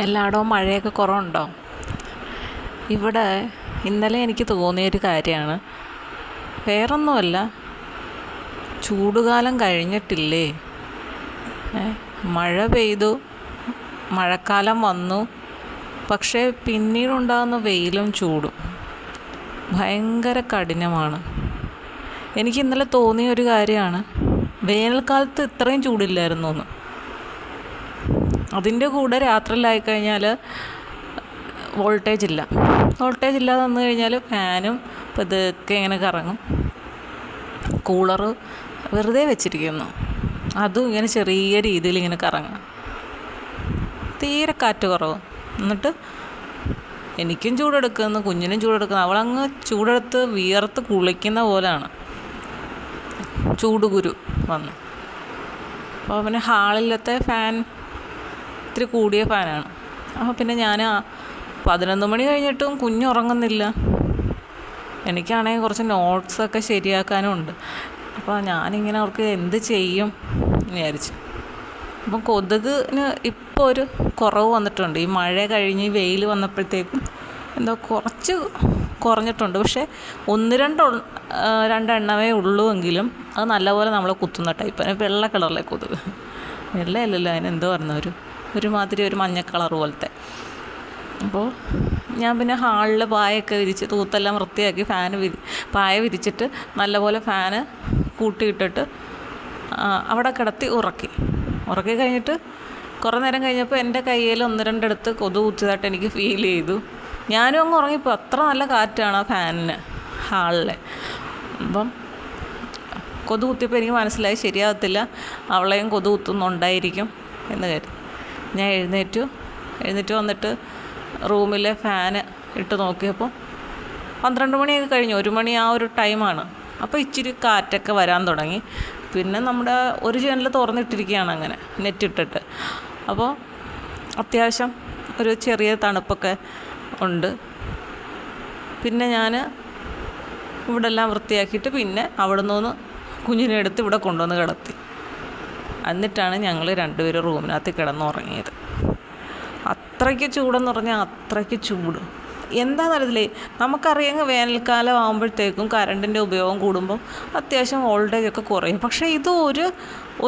എല്ലായിടവും മഴയൊക്കെ കുറവുണ്ടോ? ഇവിടെ ഇന്നലെ എനിക്ക് തോന്നിയൊരു കാര്യമാണ്, വേറൊന്നുമല്ല, ചൂടുകാലം കഴിഞ്ഞിട്ടില്ലേ? മഴ പെയ്തു, മഴക്കാലം വന്നു, പക്ഷേ പിന്നീടുണ്ടാകുന്ന വെയിലും ചൂടും ഭയങ്കര കഠിനമാണ്. എനിക്ക് ഇന്നലെ തോന്നിയ ഒരു കാര്യമാണ്, വേനൽക്കാലത്ത് ഇത്രയും ചൂടില്ലായിരുന്നു എന്ന്. അതിൻ്റെ കൂടെ രാത്രിയിലായിക്കഴിഞ്ഞാൽ വോൾട്ടേജ് ഇല്ലാതെ വന്നു കഴിഞ്ഞാൽ ഫാനും പതുക്കെ ഇങ്ങനെ കറങ്ങും, കൂളറ് വെറുതെ വെച്ചിരിക്കുന്നു, അതും ഇങ്ങനെ ചെറിയ രീതിയിൽ ഇങ്ങനെ കറങ്ങും, തീരെ കാറ്റ് കുറവ്. എന്നിട്ട് എനിക്കും ചൂടെടുക്കുന്നു, കുഞ്ഞിനും ചൂടെടുക്കുന്നു, അവളങ്ങ് ചൂടെടുത്ത് വിയർത്ത് കുളിക്കുന്ന പോലെയാണ്, ചൂടുകുരു വന്നു. അപ്പോൾ പിന്നെ ഹാളിലത്തെ ഫാൻ ഇത്തിരി കൂടിയ ഫാനാണ്. അപ്പോൾ പിന്നെ ഞാൻ 11 മണി കഴിഞ്ഞിട്ടും കുഞ്ഞുറങ്ങുന്നില്ല. എനിക്കാണെങ്കിൽ കുറച്ച് നോട്ട്സൊക്കെ ശരിയാക്കാനും ഉണ്ട്. അപ്പോൾ ഞാനിങ്ങനെ അവർക്ക് എന്ത് ചെയ്യും എന്ന് വിചാരിച്ചു. അപ്പം കൊതുകിന് ഇപ്പോൾ ഒരു കുറവ് വന്നിട്ടുണ്ട്. ഈ മഴ കഴിഞ്ഞ് വെയിൽ വന്നപ്പോഴത്തേക്കും എന്തോ കുറച്ച് കുറഞ്ഞിട്ടുണ്ട്. പക്ഷേ 1-2 എണ്ണമേ ഉള്ളൂ എങ്കിലും അത് നല്ലപോലെ നമ്മളെ കുത്തുന്ന ടൈപ്പ്. വെള്ള കളറിലെ കൊതുക്, വെള്ളയല്ലല്ലോ, അതിനെന്തോ പറഞ്ഞ ഒരുമാതിരി ഒരു മഞ്ഞ കളർ പോലത്തെ. അപ്പോൾ ഞാൻ പിന്നെ ഹാളിൽ പായൊക്കെ വിരിച്ച് തൂത്തെല്ലാം വൃത്തിയാക്കി പായ വിരിച്ചിട്ട് നല്ലപോലെ ഫാന് കൂട്ടിയിട്ടിട്ട് അവിടെ കിടത്തി ഉറക്കി കഴിഞ്ഞിട്ട് കുറേ നേരം കഴിഞ്ഞപ്പോൾ എൻ്റെ കയ്യിൽ 1-2 അടുത്ത് കൊതുക് കുത്തിയതായിട്ട് എനിക്ക് ഫീൽ ചെയ്തു. ഞാനും അങ്ങ് ഉറങ്ങിപ്പോൾ. അത്ര നല്ല കാറ്റാണ് ആ ഫാനിന് ഹാളിലെ. അപ്പം കൊതുക് കുത്തിയപ്പോൾ എനിക്ക് മനസ്സിലായി ശരിയാകത്തില്ല, അവളെയും കൊതുക് കുത്തുന്നുണ്ടായിരിക്കും എന്ന് കരുതി. ഞാൻ എഴുന്നേറ്റ് വന്നിട്ട് റൂമിലെ ഫാന് ഇട്ട് നോക്കിയപ്പോൾ 12 മണിയൊക്കെ കഴിഞ്ഞു, 1 മണി ആ ഒരു ടൈമാണ്. അപ്പോൾ ഇച്ചിരി കാറ്റൊക്കെ വരാൻ തുടങ്ങി. പിന്നെ നമ്മുടെ ഒരു ജനൽ തുറന്നിട്ടിരിക്കുകയാണ് അങ്ങനെ നെറ്റിട്ടിട്ട്. അപ്പോൾ അത്യാവശ്യം ഒരു ചെറിയ തണുപ്പൊക്കെ ഉണ്ട്. പിന്നെ ഞാൻ ഇവിടെ എല്ലാം വൃത്തിയാക്കിയിട്ട് പിന്നെ അവിടെ നിന്ന് കുഞ്ഞിനെ എടുത്ത് ഇവിടെ കൊണ്ടുവന്ന് കിടത്തി. എന്നിട്ടാണ് ഞങ്ങൾ 2 പേരും റൂമിനകത്ത് കിടന്നുറങ്ങിയത്. അത്രയ്ക്ക് ചൂടെന്ന് പറഞ്ഞാൽ അത്രയ്ക്ക് ചൂട്. എന്താണെന്നറിയത്തില്ലേ, നമുക്കറിയാമെങ്കിൽ വേനൽക്കാലം ആകുമ്പോഴത്തേക്കും കറണ്ടിൻ്റെ ഉപയോഗം കൂടുമ്പോൾ അത്യാവശ്യം വോൾട്ടേജൊക്കെ കുറയും. പക്ഷേ ഇത്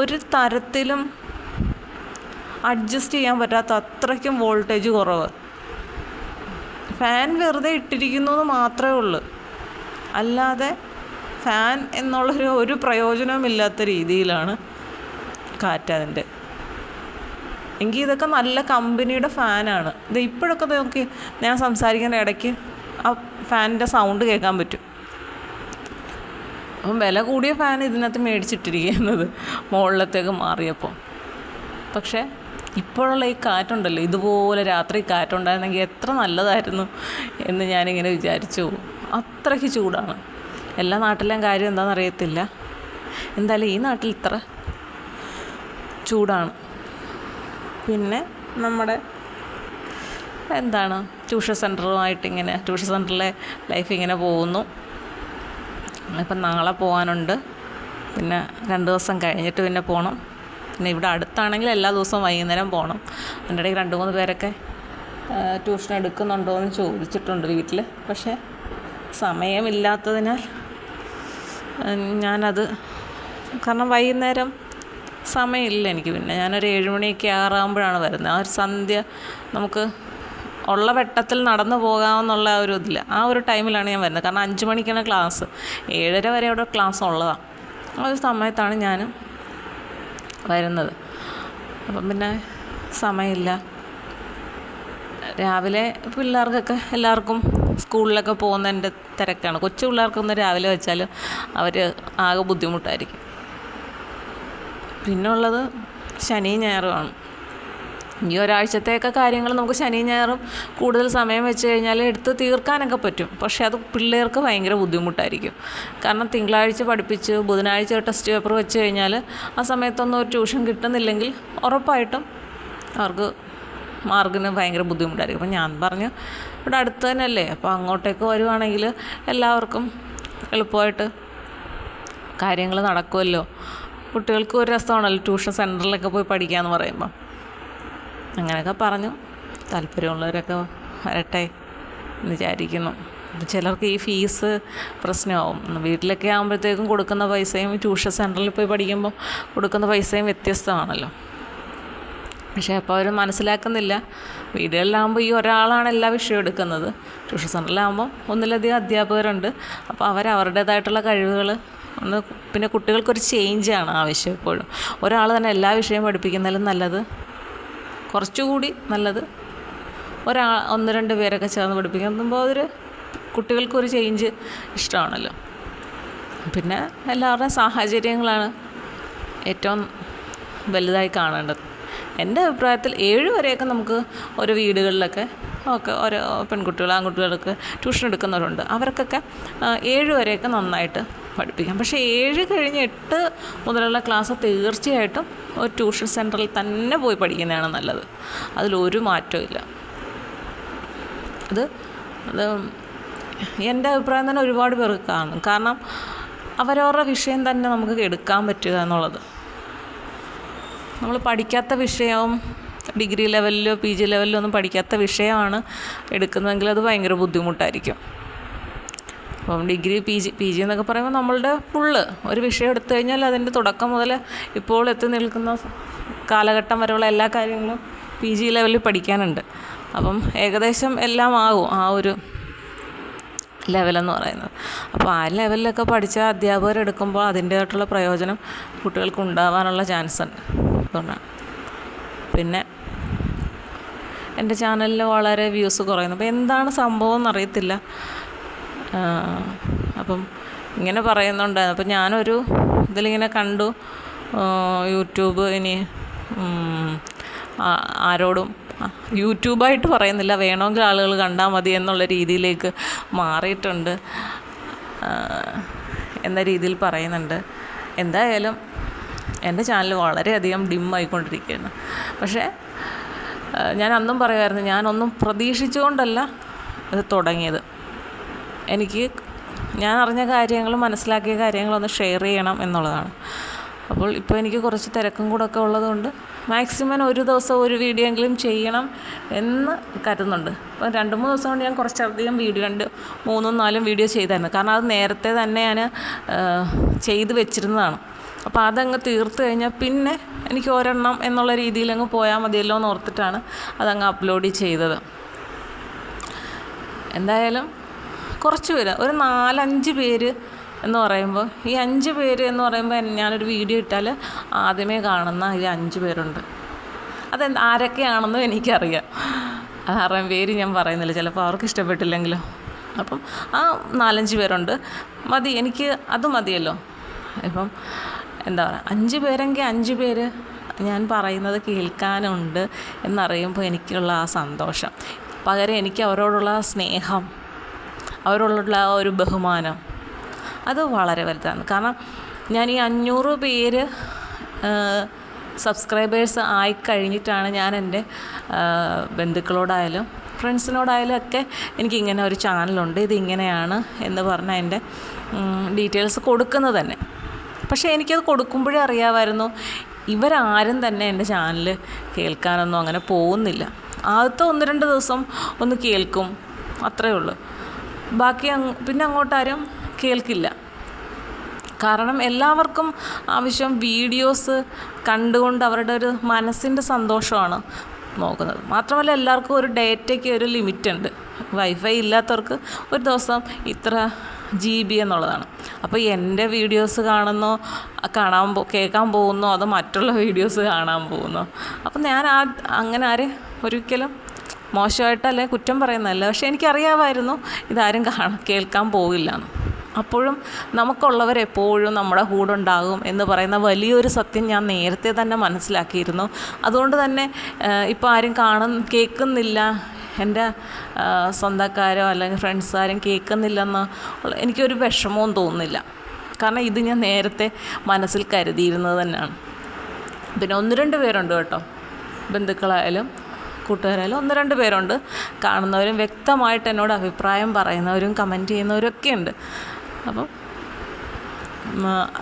ഒരു തരത്തിലും അഡ്ജസ്റ്റ് ചെയ്യാൻ പറ്റാത്ത അത്രയ്ക്കും വോൾട്ടേജ് കുറവ്. ഫാൻ വെറുതെ ഇട്ടിരിക്കുന്നു എന്ന് മാത്രമേ ഉള്ളൂ, അല്ലാതെ ഫാൻ എന്നുള്ളൊരു പ്രയോജനവുമില്ലാത്ത രീതിയിലാണ് കാറ്റതിൻ്റെ. എങ്കിൽ ഇതൊക്കെ നല്ല കമ്പനിയുടെ ഫാനാണ്. ഇത് ഇപ്പോഴൊക്കെ നോക്കി ഞാൻ സംസാരിക്കുന്ന ഇടയ്ക്ക് ആ ഫാനിൻ്റെ സൗണ്ട് കേൾക്കാൻ പറ്റും. അപ്പം വില കൂടിയ ഫാൻ ഇതിനകത്ത് മേടിച്ചിട്ടിരിക്കുന്നത് മുകളിലത്തേക്ക് മാറിയപ്പോൾ. പക്ഷേ ഇപ്പോഴുള്ള ഈ കാറ്റുണ്ടല്ലോ, ഇതുപോലെ രാത്രി കാറ്റുണ്ടായിരുന്നെങ്കിൽ എത്ര നല്ലതായിരുന്നു എന്ന് ഞാനിങ്ങനെ വിചാരിച്ചു പോകും. അത്രയ്ക്ക് ചൂടാണ്. എല്ലാ നാട്ടിലെയും കാര്യം എന്താണെന്നറിയത്തില്ല, എന്തായാലും ഈ നാട്ടിൽ ഇത്ര ചൂടാണ്. പിന്നെ നമ്മുടെ ട്യൂഷൻ സെൻറ്ററിലെ ലൈഫ് ഇങ്ങനെ പോകുന്നു. ഇപ്പം നാളെ പോകാനുണ്ട്, പിന്നെ 2 ദിവസം കഴിഞ്ഞിട്ട് പിന്നെ പോകണം. പിന്നെ ഇവിടെ അടുത്താണെങ്കിൽ എല്ലാ ദിവസവും വൈകുന്നേരം പോകണം. അതിൻ്റെ ഇടയ്ക്ക് 2-3 പേരൊക്കെ ട്യൂഷൻ എടുക്കുന്നുണ്ടോ എന്ന് ചോദിച്ചിട്ടുണ്ട് വീട്ടിൽ. പക്ഷേ സമയമില്ലാത്തതിനാൽ ഞാനത്, കാരണം വൈകുന്നേരം സമയമില്ല എനിക്ക്. പിന്നെ ഞാനൊരു 7 മണിയൊക്കെ ആറാകുമ്പോഴാണ് വരുന്നത്. ആ ഒരു സന്ധ്യ നമുക്ക് ഉള്ള വെട്ടത്തിൽ നടന്നു പോകാമെന്നുള്ള ഒരു ഇതില്ല, ആ ഒരു ടൈമിലാണ് ഞാൻ വരുന്നത്. കാരണം 5 മണിക്കാണ് ക്ലാസ്, 7:30 വരെ അവിടെ ക്ലാസ് ഉള്ളതാണ്. ആ ഒരു സമയത്താണ് ഞാൻ വരുന്നത്. അപ്പം പിന്നെ സമയമില്ല. രാവിലെ പിള്ളേർക്കൊക്കെ എല്ലാവർക്കും സ്കൂളിലൊക്കെ പോകുന്നതിൻ്റെ തിരക്കാണ്. കൊച്ചു പിള്ളേർക്കൊന്ന് രാവിലെ വെച്ചാൽ അവർ ആകെ ബുദ്ധിമുട്ടായിരിക്കും. പിന്നുള്ളത് ശനിയും ഞായറുമാണ്. ഈ ഒരാഴ്ചത്തെയൊക്കെ കാര്യങ്ങൾ നമുക്ക് ശനിയും ഞായറും കൂടുതൽ സമയം വെച്ച് കഴിഞ്ഞാൽ എടുത്ത് തീർക്കാനൊക്കെ പറ്റും. പക്ഷേ അത് പിള്ളേർക്ക് ഭയങ്കര ബുദ്ധിമുട്ടായിരിക്കും. കാരണം തിങ്കളാഴ്ച പഠിപ്പിച്ച് ബുധനാഴ്ച ടെസ്റ്റ് പേപ്പർ വെച്ച് കഴിഞ്ഞാൽ ആ സമയത്തൊന്നും ഒരു ട്യൂഷൻ കിട്ടുന്നില്ലെങ്കിൽ ഉറപ്പായിട്ടും അവർക്ക് മാർക്കിന് ഭയങ്കര ബുദ്ധിമുട്ടായിരിക്കും. അപ്പം ഞാൻ പറഞ്ഞു, ഇവിടെ അടുത്ത് തന്നെയല്ലേ, അപ്പോൾ അങ്ങോട്ടേക്ക് വരുവാണെങ്കിൽ എല്ലാവർക്കും എളുപ്പമായിട്ട് കാര്യങ്ങൾ നടക്കുമല്ലോ. കുട്ടികൾക്ക് ഒരു രസമാണല്ലോ ട്യൂഷൻ സെൻറ്ററിലൊക്കെ പോയി പഠിക്കുക എന്ന് പറയുമ്പോൾ. അങ്ങനെയൊക്കെ പറഞ്ഞു. താല്പര്യമുള്ളവരൊക്കെ വരട്ടെ എന്ന് വിചാരിക്കുന്നു. ചിലർക്ക് ഈ ഫീസ് പ്രശ്നമാവും. വീട്ടിലൊക്കെ ആകുമ്പോഴത്തേക്കും കൊടുക്കുന്ന പൈസയും ട്യൂഷൻ സെൻറ്ററിൽ പോയി പഠിക്കുമ്പോൾ കൊടുക്കുന്ന പൈസയും വ്യത്യസ്തമാണല്ലോ. പക്ഷേ അപ്പോൾ അവർ മനസ്സിലാക്കുന്നില്ല. വീടുകളിലാകുമ്പോൾ ഈ ഒരാളാണ് എല്ലാ വിഷയവും എടുക്കുന്നത്. ട്യൂഷൻ സെൻറ്ററിലാകുമ്പോൾ ഒന്നിലധികം അധ്യാപകരുണ്ട്. അപ്പോൾ അവരവരുടേതായിട്ടുള്ള കഴിവുകൾ പിന്നെ കുട്ടികൾക്കൊരു ചേഞ്ചാണ് ആവശ്യം. എപ്പോഴും ഒരാൾ തന്നെ എല്ലാ വിഷയവും പഠിപ്പിക്കുന്നതിലും നല്ലത്, കുറച്ചുകൂടി നല്ലത് 1-2 പേരൊക്കെ ചേർന്ന് പഠിപ്പിക്കുമ്പോൾ അതൊരു കുട്ടികൾക്കൊരു ചേഞ്ച് ഇഷ്ടമാണല്ലോ. പിന്നെ എല്ലാവരുടെയും സാഹചര്യങ്ങളാണ് ഏറ്റവും വലുതായി കാണേണ്ടത്. എൻ്റെ അഭിപ്രായത്തിൽ 7 വരെയൊക്കെ നമുക്ക് ഓരോ വീടുകളിലൊക്കെ ഓരോ പെൺകുട്ടികൾ ആൺകുട്ടികളൊക്കെ ട്യൂഷൻ എടുക്കുന്നവരുണ്ട്. അവർക്കൊക്കെ 7 വരെയൊക്കെ നന്നായിട്ട് പഠിപ്പിക്കാം. പക്ഷേ 7 കഴിഞ്ഞ് 8 മുതലുള്ള ക്ലാസ് തീർച്ചയായിട്ടും ഒരു ട്യൂഷൻ സെൻറ്ററിൽ തന്നെ പോയി പഠിക്കുന്നതാണ് നല്ലത്. അതിലൊരു മാറ്റവും ഇല്ല. അത് എൻ്റെ അഭിപ്രായം തന്നെ ഒരുപാട് പേർക്ക് കാണും. കാരണം അവരവരുടെ വിഷയം തന്നെ നമുക്ക് എടുക്കാൻ പറ്റുക എന്നുള്ളത്. നമ്മൾ പഠിക്കാത്ത വിഷയവും ഡിഗ്രി ലെവലിലോ PG ലെവലിലോ ഒന്നും പഠിക്കാത്ത വിഷയമാണ് എടുക്കുന്നതെങ്കിൽ അത് ഭയങ്കര ബുദ്ധിമുട്ടായിരിക്കും. അപ്പം ഡിഗ്രി PG എന്നൊക്കെ പറയുമ്പോൾ നമ്മളുടെ ഫുള്ള് ഒരു വിഷയം എടുത്തു കഴിഞ്ഞാൽ അതിൻ്റെ തുടക്കം മുതൽ ഇപ്പോൾ എത്തി നിൽക്കുന്ന കാലഘട്ടം വരെയുള്ള എല്ലാ കാര്യങ്ങളും PG ലെവലിൽ പഠിക്കാനുണ്ട്. അപ്പം ഏകദേശം എല്ലാം ആകും ആ ഒരു ലെവലെന്ന് പറയുന്നത്. അപ്പോൾ ആ ലെവലിലൊക്കെ പഠിച്ച അധ്യാപകരെടുക്കുമ്പോൾ അതിൻ്റേതായിട്ടുള്ള പ്രയോജനം കുട്ടികൾക്ക് ഉണ്ടാവാനുള്ള ചാൻസ് ഉണ്ട്. അതുകൊണ്ടാണ്. പിന്നെ എൻ്റെ ചാനലിൽ വളരെ വ്യൂസ് കുറയുന്നു. അപ്പോൾ എന്താണ് സംഭവം എന്നറിയത്തില്ല. അപ്പം ഇങ്ങനെ പറയുന്നുണ്ടായിരുന്നു. അപ്പോൾ ഞാനൊരു ഇതിലിങ്ങനെ കണ്ടു, യൂട്യൂബ് ഇനി ആരോടും യൂട്യൂബായിട്ട് പറയുന്നില്ല, വേണമെങ്കിൽ ആളുകൾ കണ്ടാൽ മതി എന്നുള്ള രീതിയിലേക്ക് മാറിയിട്ടുണ്ട് എന്ന രീതിയിൽ പറയുന്നുണ്ട്. എന്തായാലും എൻ്റെ ചാനൽ വളരെയധികം ഡിമ്മായിക്കൊണ്ടിരിക്കുകയാണ്. പക്ഷേ ഞാൻ അന്നും പറയുമായിരുന്നു, ഞാനൊന്നും പ്രതീക്ഷിച്ചുകൊണ്ടല്ല ഇത് തുടങ്ങിയത്. ഞാൻ അറിഞ്ഞ കാര്യങ്ങളും മനസ്സിലാക്കിയ കാര്യങ്ങളൊന്ന് ഷെയർ ചെയ്യണം എന്നുള്ളതാണ്. അപ്പോൾ ഇപ്പോൾ എനിക്ക് കുറച്ച് തിരക്കും കൂടെ ഒക്കെ ഉള്ളതുകൊണ്ട് മാക്സിമം ഒരു ദിവസം ഒരു വീഡിയോ എങ്കിലും ചെയ്യണം എന്ന് കരുതുന്നുണ്ട്. അപ്പോൾ 2-3 ദിവസം കൊണ്ട് ഞാൻ കുറച്ചധികം വീഡിയോ 3-4 വീഡിയോ ചെയ്തായിരുന്നു. കാരണം അത് നേരത്തെ തന്നെ ഞാൻ ചെയ്ത് വെച്ചിരുന്നതാണ്. അപ്പോൾ അതങ്ങ് തീർത്ത് കഴിഞ്ഞാൽ പിന്നെ എനിക്ക് ഒരെണ്ണം എന്നുള്ള രീതിയിൽ അങ്ങ് പോയാൽ മതിയല്ലോ എന്ന് ഓർത്തിട്ടാണ് അതങ്ങ് അപ്ലോഡ് ചെയ്തത്. എന്തായാലും കുറച്ച് പേര്, ഒരു 4-5 പേര് എന്ന് പറയുമ്പോൾ, ഈ 5 പേര് എന്ന് പറയുമ്പോൾ ഞാനൊരു വീഡിയോ ഇട്ടാൽ ആദ്യമേ കാണുന്ന ഈ 5 പേരുണ്ട്. ആരൊക്കെയാണെന്നും എനിക്കറിയാം. ആരുടെയും പേര് ഞാൻ പറയുന്നില്ല, ചിലപ്പോൾ അവർക്ക് ഇഷ്ടപ്പെട്ടില്ലെങ്കിലോ. അപ്പം ആ 4-5 പേരുണ്ട്, മതി, എനിക്ക് അത് മതിയല്ലോ. ഇപ്പം എന്താ പറയുക, 5 പേരെങ്കിൽ 5 പേര് ഞാൻ പറയുന്നത് കേൾക്കാനുണ്ട് എന്നറിയുമ്പോൾ എനിക്കുള്ള ആ സന്തോഷം, പകരം എനിക്ക് അവരോടുള്ള സ്നേഹം, അവരോടുള്ള ആ ഒരു ബഹുമാനം, അത് വളരെ വലുതാണ്. കാരണം ഞാൻ ഈ 500 പേര് സബ്സ്ക്രൈബേഴ്സ് ആയിക്കഴിഞ്ഞിട്ടാണ് ഞാൻ എൻ്റെ ബന്ധുക്കളോടായാലും ഫ്രണ്ട്സിനോടായാലും ഒക്കെ എനിക്കിങ്ങനെ ഒരു ചാനലുണ്ട്, ഇതിങ്ങനെയാണ് എന്ന് പറഞ്ഞാൽ എൻ്റെ ഡീറ്റെയിൽസ് കൊടുക്കുന്നത് തന്നെ. പക്ഷേ എനിക്കത് കൊടുക്കുമ്പോഴേ അറിയാമായിരുന്നു ഇവരാരും തന്നെ എൻ്റെ ചാനൽ കേൾക്കാനൊന്നും അങ്ങനെ പോകുന്നില്ല. ആദ്യത്തെ 1-2 ദിവസം ഒന്ന് കേൾക്കും, അത്രയേ ഉള്ളൂ. ബാക്കി പിന്നെ അങ്ങോട്ടാരും കേൾക്കില്ല. കാരണം എല്ലാവർക്കും ആവശ്യം വീഡിയോസ് കണ്ടുകൊണ്ട് അവരുടെ ഒരു മനസ്സിൻ്റെ സന്തോഷമാണ് നോക്കുന്നത്. മാത്രമല്ല എല്ലാവർക്കും ഒരു ഡേറ്റയ്ക്ക് ഒരു ലിമിറ്റുണ്ട്. വൈഫൈ ഇല്ലാത്തവർക്ക് ഒരു ദിവസം ഇത്ര GB എന്നുള്ളതാണ്. അപ്പോൾ എൻ്റെ വീഡിയോസ് കേൾക്കാൻ പോകുന്നോ അതോ മറ്റുള്ള വീഡിയോസ് കാണാൻ പോകുന്നോ? അപ്പം ഞാൻ അങ്ങനെ ഒരിക്കലും മോശമായിട്ടല്ലേ കുറ്റം പറയുന്നതല്ല. പക്ഷേ എനിക്കറിയാമായിരുന്നു ഇതാരും കേൾക്കാൻ പോകില്ല എന്ന്. അപ്പോഴും നമുക്കുള്ളവരെപ്പോഴും നമ്മുടെ കൂടെ ഉണ്ടാകും എന്ന് പറയുന്ന വലിയൊരു സത്യം ഞാൻ നേരത്തെ തന്നെ മനസ്സിലാക്കിയിരുന്നു. അതുകൊണ്ട് തന്നെ ഇപ്പോൾ ആരും കേൾക്കുന്നില്ല, എൻ്റെ സ്വന്തക്കാരോ അല്ലെങ്കിൽ ഫ്രണ്ട്സ് ആരും കേൾക്കുന്നില്ലെന്ന് എനിക്കൊരു വിഷമവും തോന്നുന്നില്ല. കാരണം ഇത് ഞാൻ നേരത്തെ മനസ്സിൽ കരുതിയിരുന്നത് തന്നെയാണ്. പിന്നെ 1-2 പേരുണ്ട് കേട്ടോ, ബന്ധുക്കളായാലും കൂട്ടുകാരായാലും 1-2 പേരുണ്ട് കാണുന്നവരും വ്യക്തമായിട്ട് എന്നോട് അഭിപ്രായം പറയുന്നവരും കമൻറ്റ് ചെയ്യുന്നവരും ഒക്കെ ഉണ്ട്. അപ്പം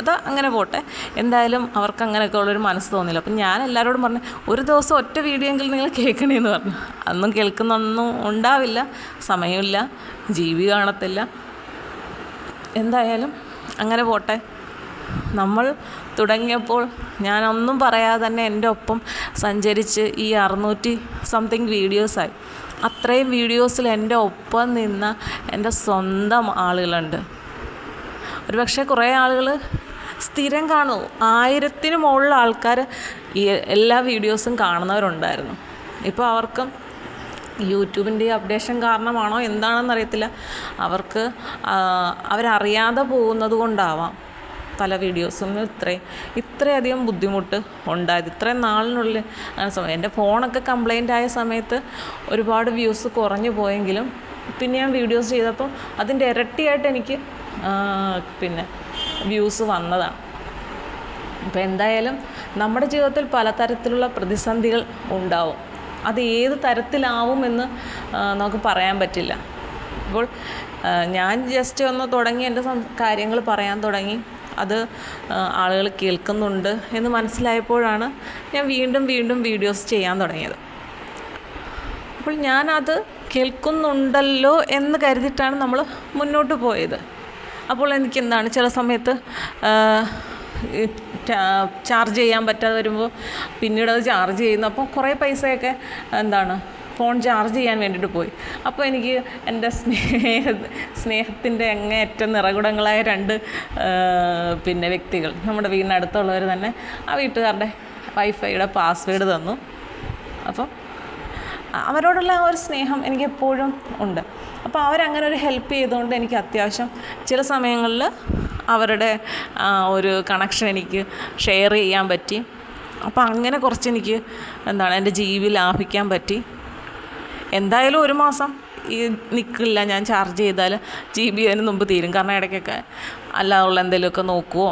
അത് അങ്ങനെ പോട്ടെ. എന്തായാലും അവർക്ക് അങ്ങനെയൊക്കെ ഉള്ളൊരു മനസ്സ് തോന്നില്ല. അപ്പം ഞാൻ എല്ലാവരോടും പറഞ്ഞു, ഒരു ദിവസം ഒറ്റ വീഡിയോ എങ്കിലും നിങ്ങൾ കേൾക്കണേന്ന് പറഞ്ഞു. അതൊന്നും കേൾക്കുന്നൊന്നും ഉണ്ടാവില്ല, സമയമില്ല, ജീവി കാണത്തില്ല. എന്തായാലും അങ്ങനെ പോട്ടെ. നമ്മൾ തുടങ്ങിയപ്പോൾ ഞാനൊന്നും പറയാതെ തന്നെ എൻ്റെ ഒപ്പം സഞ്ചരിച്ച് ഈ 600 സംതിങ് വീഡിയോസായി. അത്രയും വീഡിയോസിൽ എൻ്റെ ഒപ്പം നിന്ന എൻ്റെ സ്വന്തം ആളുകളുണ്ട്. ഒരു പക്ഷേ കുറേ ആളുകൾ സ്ഥിരം കാണും. 1000-ന് മുകളിൽ ആൾക്കാർ ഈ എല്ലാ വീഡിയോസും കാണുന്നവരുണ്ടായിരുന്നു. ഇപ്പോൾ അവർക്കും യൂട്യൂബിൻ്റെ അപ്ഡേഷൻ കാരണമാണോ എന്താണെന്നറിയത്തില്ല, അവർക്ക് അവരറിയാതെ പോകുന്നത് കൊണ്ടാവാം പല വീഡിയോസും ഇത്രയധികം ബുദ്ധിമുട്ട് ഉണ്ടായത്. ഇത്രയും നാളിനുള്ളിൽ എൻ്റെ ഫോണൊക്കെ കംപ്ലൈൻ്റ് ആയ സമയത്ത് ഒരുപാട് വ്യൂസ് കുറഞ്ഞു പോയെങ്കിലും പിന്നെ ഞാൻ വീഡിയോസ് ചെയ്തപ്പോൾ അതിൻ്റെ ഇരട്ടിയായിട്ട് എനിക്ക് പിന്നെ വ്യൂസ് വന്നതാണ്. അപ്പോൾ എന്തായാലും നമ്മുടെ ജീവിതത്തിൽ പലതരത്തിലുള്ള പ്രതിസന്ധികൾ ഉണ്ടാവും. അത് ഏത് തരത്തിലാവുമെന്ന് നമുക്ക് പറയാൻ പറ്റില്ല. അപ്പോൾ ഞാൻ ജസ്റ്റ് ഒന്ന് തുടങ്ങി എൻ്റെ കാര്യങ്ങൾ പറയാൻ തുടങ്ങി. അത് ആളുകൾ കേൾക്കുന്നുണ്ട് എന്ന് മനസ്സിലായപ്പോഴാണ് ഞാൻ വീണ്ടും വീഡിയോസ് ചെയ്യാൻ തുടങ്ങിയത്. അപ്പോൾ ഞാനത് കേൾക്കുന്നുണ്ടല്ലോ എന്ന് കരുതിയിട്ടാണ് നമ്മൾ മുന്നോട്ട് പോയത്. അപ്പോൾ എനിക്ക് എന്താണ് ചില സമയത്ത് ചാർജ് ചെയ്യാൻ പറ്റാതെ വരുമ്പോൾ പിന്നീട് അത് ചാർജ് ചെയ്യുന്നു. അപ്പോൾ കുറേ പൈസയൊക്കെ എന്താണ് ഫോൺ ചാർജ് ചെയ്യാൻ വേണ്ടിയിട്ട് പോയി. അപ്പോൾ എനിക്ക് എൻ്റെ സ്നേഹത്തിൻ്റെ അങ്ങേയറ്റം നിറകുടങ്ങളായ 2 പിന്നെ വ്യക്തികൾ, നമ്മുടെ വീടിനടുത്തുള്ളവർ തന്നെ, ആ വീട്ടുകാരുടെ വൈഫൈയുടെ പാസ്വേഡ് തന്നു. അപ്പം അവരോടുള്ള ആ ഒരു സ്നേഹം എനിക്കെപ്പോഴും ഉണ്ട്. അപ്പോൾ അവരങ്ങനെ ഒരു ഹെൽപ്പ് ചെയ്തുകൊണ്ട് എനിക്ക് അത്യാവശ്യം ചില സമയങ്ങളിൽ അവരുടെ ഒരു കണക്ഷൻ എനിക്ക് ഷെയർ ചെയ്യാൻ പറ്റി. അപ്പോൾ അങ്ങനെ കുറച്ച് എനിക്ക് എന്താണ് എൻ്റെ ജീവി ലാഭിക്കാൻ പറ്റി. എന്തായാലും 1 മാസം ഈ നിൽക്കില്ല, ഞാൻ ചാർജ് ചെയ്താൽ GB അതിന് മുമ്പ് തീരും. കാരണം ഇടയ്ക്കൊക്കെ അല്ലാതുള്ള എന്തെങ്കിലുമൊക്കെ നോക്കുമോ,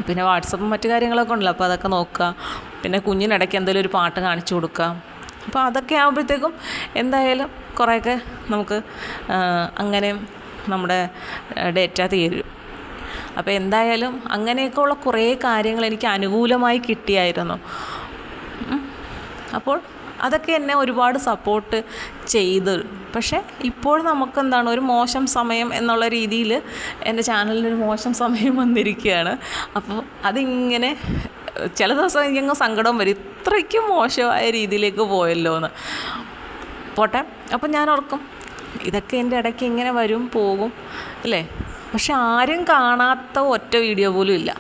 പിന്നെ വാട്സപ്പും മറ്റു കാര്യങ്ങളൊക്കെ ഉണ്ടല്ലോ, അപ്പോൾ അതൊക്കെ നോക്കുക. പിന്നെ കുഞ്ഞിനിടയ്ക്ക് എന്തെങ്കിലും ഒരു പാട്ട് കാണിച്ചു കൊടുക്കുക. അപ്പോൾ അതൊക്കെ ആകുമ്പോഴത്തേക്കും എന്തായാലും കുറേയൊക്കെ നമുക്ക് അങ്ങനെയും നമ്മുടെ ഡേറ്റ തീരും. അപ്പോൾ എന്തായാലും അങ്ങനെയൊക്കെയുള്ള കുറേ കാര്യങ്ങൾ എനിക്ക് അനുകൂലമായി കിട്ടിയായിരുന്നു. അപ്പോൾ അതൊക്കെ എന്നെ ഒരുപാട് സപ്പോർട്ട് ചെയ്ത്. പക്ഷേ ഇപ്പോൾ നമുക്കെന്താണ് ഒരു മോശം സമയം എന്നുള്ള രീതിയിൽ എൻ്റെ ചാനലിനൊരു മോശം സമയം വന്നിരിക്കുകയാണ്. അപ്പോൾ അതിങ്ങനെ ചില ദിവസം എനിക്കങ്ങ് സങ്കടം വരും, ഇത്രയ്ക്കും മോശമായ രീതിയിലേക്ക് പോയല്ലോ എന്ന്. പോട്ടെ. അപ്പം ഞാൻ ഓർക്കും ഇതൊക്കെ എൻ്റെ ഇടയ്ക്ക് ഇങ്ങനെ വരും പോകും അല്ലേ. പക്ഷെ ആരും കാണാത്ത ഒറ്റ വീഡിയോ പോലും ഇല്ല,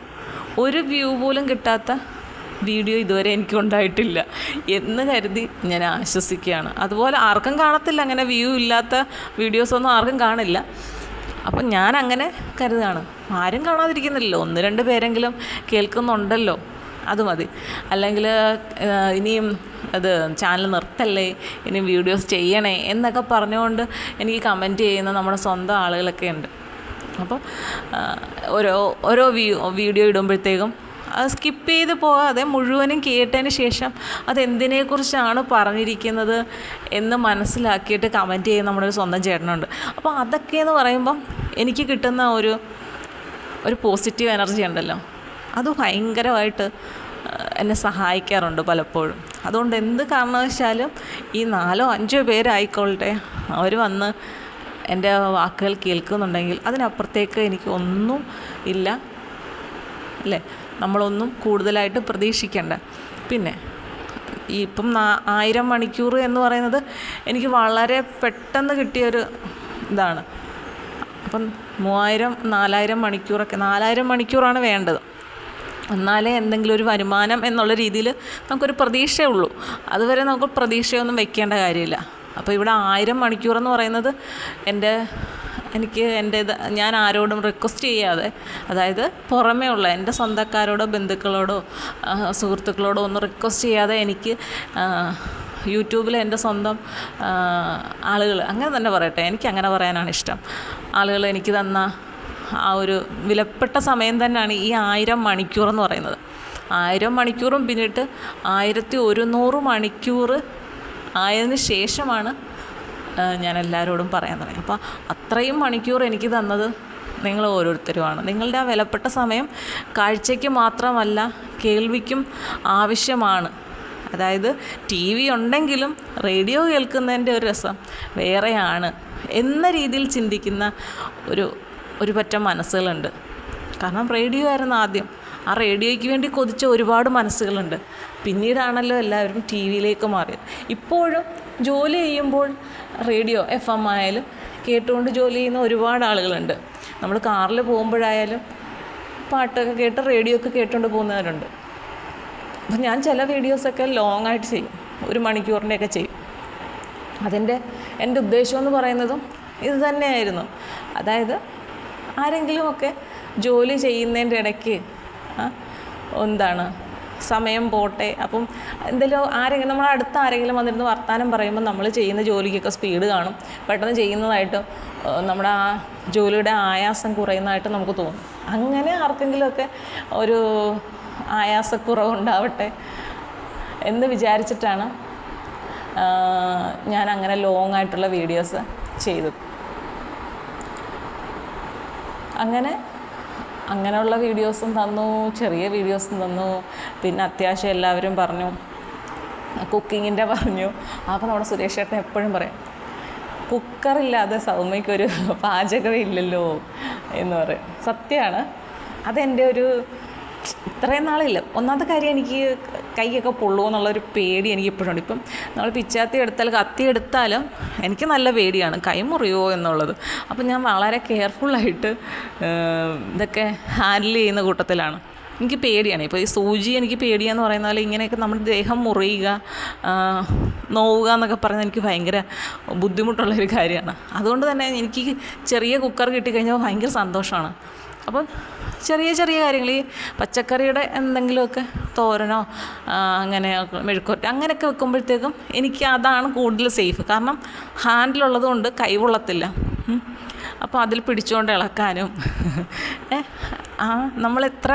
ഒരു വ്യൂ പോലും കിട്ടാത്ത വീഡിയോ ഇതുവരെ എനിക്കുണ്ടായിട്ടില്ല എന്ന് കരുതി ഞാൻ ആശ്വസിക്കുകയാണ്. അതുപോലെ ആർക്കും കാണത്തില്ല, അങ്ങനെ വ്യൂ ഇല്ലാത്ത വീഡിയോസൊന്നും ആർക്കും കാണില്ല. അപ്പം ഞാൻ അങ്ങനെ കരുതുകയാണ്, ആരും കാണാതിരിക്കുന്നില്ലല്ലോ, 1-2 പേരെങ്കിലും കേൾക്കുന്നുണ്ടല്ലോ, അത് മതി. അല്ലെങ്കിൽ ഇനിയും അത് ചാനൽ നിർത്തല്ലേ, ഇനി വീഡിയോസ് ചെയ്യണേ എന്നൊക്കെ പറഞ്ഞുകൊണ്ട് എനിക്ക് കമൻറ്റ് ചെയ്യുന്ന നമ്മുടെ സ്വന്തം ആളുകളൊക്കെ ഉണ്ട്. അപ്പോൾ ഓരോ വീഡിയോ ഇടുമ്പോഴത്തേക്കും അത് സ്കിപ്പ് ചെയ്ത് പോകാതെ മുഴുവനും കേട്ടതിന് ശേഷം അതെന്തിനെക്കുറിച്ചാണ് പറഞ്ഞിരിക്കുന്നത് എന്ന് മനസ്സിലാക്കിയിട്ട് കമൻറ്റ് ചെയ്യുന്ന നമ്മുടെ ഒരു സ്വന്തം ചേട്ടനുണ്ട്. അപ്പോൾ അതൊക്കെയെന്ന് പറയുമ്പം എനിക്ക് കിട്ടുന്ന ഒരു പോസിറ്റീവ് എനർജി ഉണ്ടല്ലോ, അത് ഭയങ്കരമായിട്ട് എന്നെ സഹായിക്കാറുണ്ട് പലപ്പോഴും. അതുകൊണ്ട് എന്ത് കാരണവശാലും ഈ 4-5 പേരായിക്കൊള്ളട്ടെ, അവർ വന്ന് എൻ്റെ വാക്കുകൾ കേൾക്കുന്നുണ്ടെങ്കിൽ അതിനപ്പുറത്തേക്ക് എനിക്ക് ഒന്നും ഇല്ല അല്ലേ. നമ്മളൊന്നും കൂടുതലായിട്ട് പ്രതീക്ഷിക്കേണ്ട. പിന്നെ ഈ ഇപ്പം 1000 മണിക്കൂർ എന്ന് പറയുന്നത് എനിക്ക് വളരെ പെട്ടെന്ന് കിട്ടിയൊരു ഇതാണ്. അപ്പം 3000-4000 മണിക്കൂറൊക്കെ, 4000 മണിക്കൂറാണ് വേണ്ടത്, എന്നാലേ എന്തെങ്കിലും ഒരു വരുമാനം എന്നുള്ള രീതിയിൽ നമുക്കൊരു പ്രതീക്ഷയുള്ളൂ. അതുവരെ നമുക്ക് പ്രതീക്ഷയൊന്നും വെക്കേണ്ട കാര്യമില്ല. അപ്പോൾ ഇവിടെ 1000 മണിക്കൂറെന്ന് പറയുന്നത് ഞാൻ ആരോടും റിക്വസ്റ്റ് ചെയ്യാതെ, അതായത് പുറമേ ഉള്ള എൻ്റെ സ്വന്തക്കാരോടോ ബന്ധുക്കളോടോ സുഹൃത്തുക്കളോടോ ഒന്നും റിക്വസ്റ്റ് ചെയ്യാതെ എനിക്ക് യൂട്യൂബിൽ എൻ്റെ സ്വന്തം ആളുകൾ, അങ്ങനെ തന്നെ പറയട്ടെ, എനിക്ക് അങ്ങനെ പറയാനാണ് ഇഷ്ടം, ആളുകൾ എനിക്ക് തന്ന ആ ഒരു വിലപ്പെട്ട സമയം തന്നെയാണ് ഈ 1000 മണിക്കൂറെന്ന് പറയുന്നത്. 1000 മണിക്കൂറും പിന്നിട്ട് 1100 മണിക്കൂർ ആയതിന് ശേഷമാണ് ഞാൻ എല്ലാവരോടും പറയാൻ തുടങ്ങി. അപ്പോൾ അത്രയും മണിക്കൂർ എനിക്ക് തന്നത് നിങ്ങൾ ഓരോരുത്തരുമാണ്. നിങ്ങളുടെ ആ വിലപ്പെട്ട സമയം കാഴ്ചയ്ക്ക് മാത്രമല്ല കേൾവിക്കും ആവശ്യമാണ്. അതായത് ടി വി ഉണ്ടെങ്കിലും റേഡിയോ കേൾക്കുന്നതിൻ്റെ ഒരു രസം വേറെയാണ് എന്ന രീതിയിൽ ചിന്തിക്കുന്ന ഒരു പറ്റം മനസ്സുകളുണ്ട്. കാരണം റേഡിയോ ആയിരുന്നു ആദ്യം. ആ റേഡിയോയ്ക്ക് വേണ്ടി കൊതിച്ച ഒരുപാട് മനസ്സുകളുണ്ട്. പിന്നീടാണല്ലോ എല്ലാവരും ടി വിയിലേക്ക് മാറിയത്. ഇപ്പോഴും ജോലി ചെയ്യുമ്പോൾ റേഡിയോ FM ആയാലും കേട്ടുകൊണ്ട് ജോലി ചെയ്യുന്ന ഒരുപാട് ആളുകളുണ്ട്. നമ്മൾ കാറിൽ പോകുമ്പോഴായാലും പാട്ടൊക്കെ കേട്ട് റേഡിയോ ഒക്കെ കേട്ടുകൊണ്ട് പോകുന്നവരുണ്ട്. അപ്പം ഞാൻ ചില വീഡിയോസൊക്കെ ലോങ് ആയിട്ട് ചെയ്യും, 1 മണിക്കൂറിൻ്റെയൊക്കെ ചെയ്യും. എൻ്റെ ഉദ്ദേശം എന്ന് പറയുന്നതും ഇത് തന്നെയായിരുന്നു. അതായത് ആരെങ്കിലുമൊക്കെ ജോലി ചെയ്യുന്നതിൻ്റെ ഇടയ്ക്ക് സമയം പോട്ടെ, അപ്പം എന്തെങ്കിലും നമ്മുടെ അടുത്ത് ആരെങ്കിലും വന്നിരുന്ന് വർത്താനം പറയുമ്പോൾ നമ്മൾ ചെയ്യുന്ന ജോലിക്കൊക്കെ സ്പീഡ് കാണും, പെട്ടെന്ന് ചെയ്യുന്നതായിട്ട് നമ്മുടെ ആ ജോലിയുടെ ആയാസം കുറയുന്നതായിട്ട് നമുക്ക് തോന്നും. അങ്ങനെ ആർക്കെങ്കിലുമൊക്കെ ഒരു ആയാസക്കുറവുണ്ടാവട്ടെ എന്ന് വിചാരിച്ചിട്ടാണ് ഞാൻ അങ്ങനെ ലോങ് ആയിട്ടുള്ള വീഡിയോസ് ചെയ്തത്. അങ്ങനെയുള്ള വീഡിയോസും തന്നു, ചെറിയ വീഡിയോസും തന്നു. പിന്നെ അത്യാവശ്യം എല്ലാവരും പറഞ്ഞു, കുക്കിങ്ങിൻ്റെ പറഞ്ഞു. അപ്പോൾ നമ്മുടെ സുരേഷ് ചേട്ടൻ എപ്പോഴും പറയും, കുക്കറില്ലാതെ സൗമ്യയ്ക്കൊരു പാചകമേ ഇല്ലല്ലോ എന്ന് പറയും. സത്യമാണ്. അതെൻ്റെ ഇത്രയും നാളില്ല. ഒന്നാമത്തെ കാര്യം, എനിക്ക് കൈയൊക്കെ പൊള്ളുമോ എന്നുള്ളൊരു പേടി എനിക്ക് ഇപ്പോഴുണ്ട്. ഇപ്പം നമ്മൾ പിച്ചാത്തി എടുത്താൽ കത്തി എടുത്താലും എനിക്ക് നല്ല പേടിയാണ് കൈ മുറിയുമോ എന്നുള്ളത്. അപ്പം ഞാൻ വളരെ കെയർഫുള്ളായിട്ട് ഇതൊക്കെ ഹാൻഡിൽ ചെയ്യുന്ന കൂട്ടത്തിലാണ്. എനിക്ക് പേടിയാണ്. ഇപ്പോൾ ഈ സൂചി എനിക്ക് പേടിയാന്ന് പറയുന്ന പോലെ ഇങ്ങനെയൊക്കെ നമ്മുടെ ദേഹം മുറിയുക, നോവുക എന്നൊക്കെ പറയുന്നത് എനിക്ക് ഭയങ്കര ബുദ്ധിമുട്ടുള്ളൊരു കാര്യമാണ്. അതുകൊണ്ട് തന്നെ എനിക്ക് ചെറിയ കുക്കർ കിട്ടിക്കഴിഞ്ഞാൽ ഭയങ്കര സന്തോഷമാണ്. അപ്പം ചെറിയ ചെറിയ കാര്യങ്ങൾ, ഈ പച്ചക്കറിയുടെ എന്തെങ്കിലുമൊക്കെ തോരനോ അങ്ങനെ മെഴുക്കുവരട്ടി അങ്ങനെയൊക്കെ വെക്കുമ്പോഴത്തേക്കും എനിക്ക് അതാണ് കൂടുതൽ സേഫ്. കാരണം ഹാൻഡിലുള്ളത് കൊണ്ട് കൈ പൊള്ളത്തില്ല. അപ്പോൾ അതിൽ പിടിച്ചുകൊണ്ട് ഇളക്കാനും നമ്മളെത്ര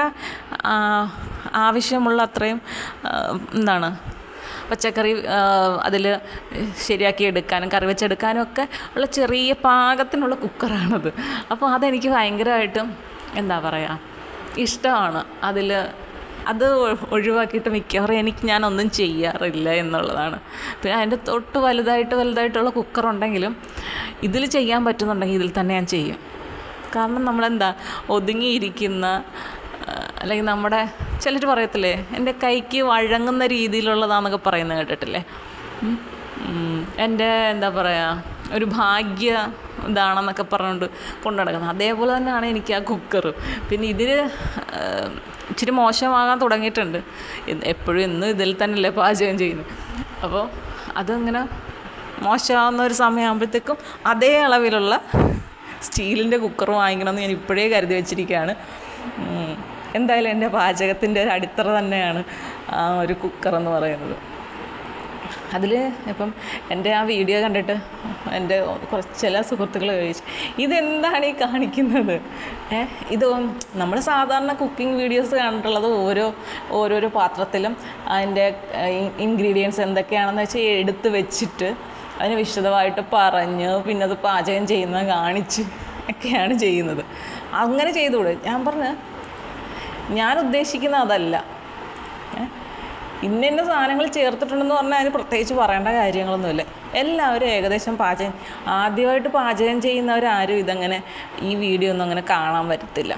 ആവശ്യമുള്ള അത്രയും പച്ചക്കറി അതിൽ ശരിയാക്കി എടുക്കാനും കറി വെച്ചെടുക്കാനും ഒക്കെ ഉള്ള ചെറിയ പാകത്തിനുള്ള കുക്കറാണത്. അപ്പോൾ അതെനിക്ക് ഭയങ്കരമായിട്ടും ഇഷ്ടമാണ്. അത് ഒഴിവാക്കിയിട്ട് മിക്കവാറും ഞാനൊന്നും ചെയ്യാറില്ല എന്നുള്ളതാണ്. പിന്നെ അതിൻ്റെ തൊട്ട് വലുതായിട്ടുള്ള കുക്കറുണ്ടെങ്കിലും ഇതിൽ ചെയ്യാൻ പറ്റുന്നുണ്ടെങ്കിൽ ഇതിൽ തന്നെ ഞാൻ ചെയ്യും. കാരണം ഒതുങ്ങിയിരിക്കുന്ന, അല്ലെങ്കിൽ നമ്മുടെ ചിലർ പറയത്തില്ലേ, എൻ്റെ കൈക്ക് വഴങ്ങുന്ന രീതിയിലുള്ളതാണെന്നൊക്കെ പറയുന്നത് കേട്ടിട്ടില്ലേ. എൻ്റെ ഒരു ഭാഗ്യ ഇതാണെന്നൊക്കെ പറഞ്ഞുകൊണ്ട് കൊണ്ടു നടക്കുന്നത്. അതേപോലെ തന്നെയാണ് എനിക്ക് ആ കുക്കർ. പിന്നെ ഇതിൽ ഇച്ചിരി മോശമാകാൻ തുടങ്ങിയിട്ടുണ്ട്. എപ്പോഴും ഇന്നും ഇതിൽ തന്നെയല്ലേ പാചകം ചെയ്യുന്നത്. അപ്പോൾ അതിങ്ങനെ മോശമാകുന്ന ഒരു സമയമാകുമ്പോഴത്തേക്കും അതേ അളവിലുള്ള സ്റ്റീലിൻ്റെ കുക്കർ വാങ്ങിക്കണമെന്ന് ഞാൻ ഇപ്പോഴേ കരുതി വെച്ചിരിക്കുകയാണ്. എന്തായാലും എൻ്റെ പാചകത്തിൻ്റെ ഒരു അടിത്തറ തന്നെയാണ് ആ ഒരു കുക്കറെന്ന് പറയുന്നത്. അതിൽ ഇപ്പം എൻ്റെ ആ വീഡിയോ കണ്ടിട്ട് എൻ്റെ ചില സുഹൃത്തുക്കൾ ചോദിച്ചു, ഇതെന്താണ് ഈ കാണിക്കുന്നത്? ഇത് നമ്മൾ സാധാരണ കുക്കിംഗ് വീഡിയോസ് കണ്ടിട്ടുള്ളത് ഓരോരോ പാത്രത്തിലും അതിൻ്റെ ഇൻഗ്രീഡിയൻസ് എന്തൊക്കെയാണെന്ന് വെച്ചാൽ എടുത്ത് വെച്ചിട്ട് അതിന് വിശദമായിട്ട് പറഞ്ഞ് പിന്നെ അത് പാചകം ചെയ്യുന്നത് കാണിച്ച് ഒക്കെയാണ് ചെയ്യുന്നത്. അങ്ങനെ ചെയ്തുകൂടെ? ഞാൻ ഉദ്ദേശിക്കുന്ന അതല്ല. ഇന്ന സാധനങ്ങൾ ചേർത്തിട്ടുണ്ടെന്ന് പറഞ്ഞാൽ അതിന് പ്രത്യേകിച്ച് പറയേണ്ട കാര്യങ്ങളൊന്നുമില്ല. എല്ലാവരും ഏകദേശം ആദ്യമായിട്ട് പാചകം ചെയ്യുന്നവരാരും ഇതങ്ങനെ ഈ വീഡിയോ ഒന്നും അങ്ങനെ കാണാൻ പറ്റത്തില്ല.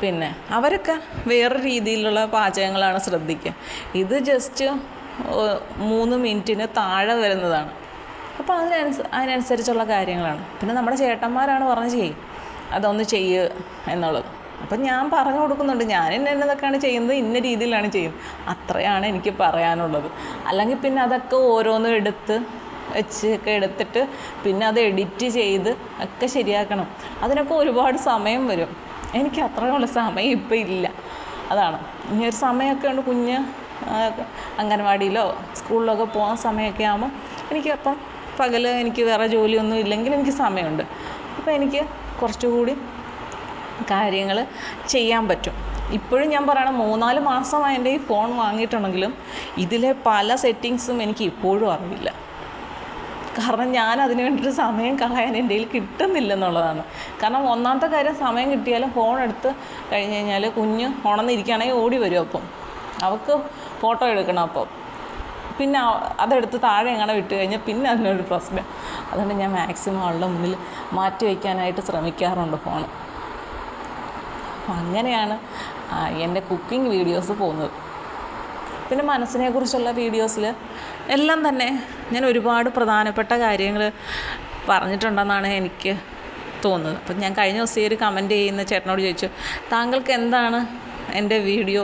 പിന്നെ അവരൊക്കെ വേറെ രീതിയിലുള്ള പാചകങ്ങളാണ് ശ്രദ്ധിക്കുക. ഇത് ജസ്റ്റ് 3 മിനിറ്റിന് താഴെ വരുന്നതാണ്. അപ്പോൾ അതിനനുസരിച്ചുള്ള കാര്യങ്ങളാണ്. പിന്നെ നമ്മുടെ ചേട്ടന്മാരാണ് പറഞ്ഞ് ചെയ്യും, അതൊന്ന് ചെയ്യുക എന്നുള്ളത്. അപ്പം ഞാൻ പറഞ്ഞു കൊടുക്കുന്നുണ്ട്, ഞാൻ ഇന്നതൊക്കെയാണ് ചെയ്യുന്നത്, ഇന്ന രീതിയിലാണ് ചെയ്യുന്നത്. അത്രയാണ് എനിക്ക് പറയാനുള്ളത്. അല്ലെങ്കിൽ പിന്നെ അതൊക്കെ ഓരോന്നും എടുത്തിട്ട് പിന്നെ അത് എഡിറ്റ് ചെയ്ത് ഒക്കെ ശരിയാക്കണം. അതിനൊക്കെ ഒരുപാട് സമയം വരും. എനിക്ക് അത്രയുള്ള സമയം ഇപ്പം ഇല്ല. അതാണ്. ഇനിയൊരു സമയമൊക്കെ ഉണ്ട്, കുഞ്ഞ് അംഗൻവാടിയിലോ സ്കൂളിലൊക്കെ പോകാൻ സമയമൊക്കെ ആകുമ്പോൾ എനിക്കപ്പം പകൽ എനിക്ക് വേറെ ജോലിയൊന്നും ഇല്ലെങ്കിൽ എനിക്ക് സമയമുണ്ട്. അപ്പോൾ എനിക്ക് കുറച്ചുകൂടി കാര്യങ്ങൾ ചെയ്യാൻ പറ്റും. ഇപ്പോഴും ഞാൻ പറയണം, 3-4 മാസമായി എൻ്റെ ഈ ഫോൺ വാങ്ങിയിട്ടുണ്ടെങ്കിലും ഇതിലെ പല സെറ്റിങ്സും എനിക്ക് ഇപ്പോഴും അറിയില്ല. കാരണം ഞാൻ അതിന് വേണ്ടിയിട്ട് സമയം കളയാൻ എൻ്റെ കയ്യിൽ കിട്ടുന്നില്ലെന്നുള്ളതാണ്. കാരണം ഒന്നാമത്തെ കാര്യം, സമയം കിട്ടിയാലും ഫോൺ എടുത്ത് കഴിഞ്ഞ് കഴിഞ്ഞാൽ കുഞ്ഞ് ഉണർന്നിരിക്കുകയാണെങ്കിൽ ഓടി വരും. അപ്പം അവൾക്ക് ഫോട്ടോ എടുക്കണം. അപ്പം പിന്നെ അതെടുത്ത് താഴെ എങ്ങനെ വിട്ട് കഴിഞ്ഞാൽ പിന്നെ അതിനൊരു പ്രശ്നം. അതുകൊണ്ട് ഞാൻ മാക്സിമം അവളുടെ മുന്നിൽ മാറ്റി വയ്ക്കാനായിട്ട് ശ്രമിക്കാറുണ്ട് ഫോൺ. അപ്പം അങ്ങനെയാണ് എൻ്റെ കുക്കിംഗ് വീഡിയോസ് പോകുന്നത്. പിന്നെ മനസ്സിനെക്കുറിച്ചുള്ള വീഡിയോസിൽ എല്ലാം തന്നെ ഞാൻ ഒരുപാട് പ്രധാനപ്പെട്ട കാര്യങ്ങൾ പറഞ്ഞിട്ടുണ്ടെന്നാണ് എനിക്ക് തോന്നുന്നത്. അപ്പം ഞാൻ കഴിഞ്ഞ ദിവസം ഒരു കമൻറ്റ് ചെയ്യുന്ന ചേട്ടനോട് ചോദിച്ചു, താങ്കൾക്ക് എന്താണ് എൻ്റെ വീഡിയോ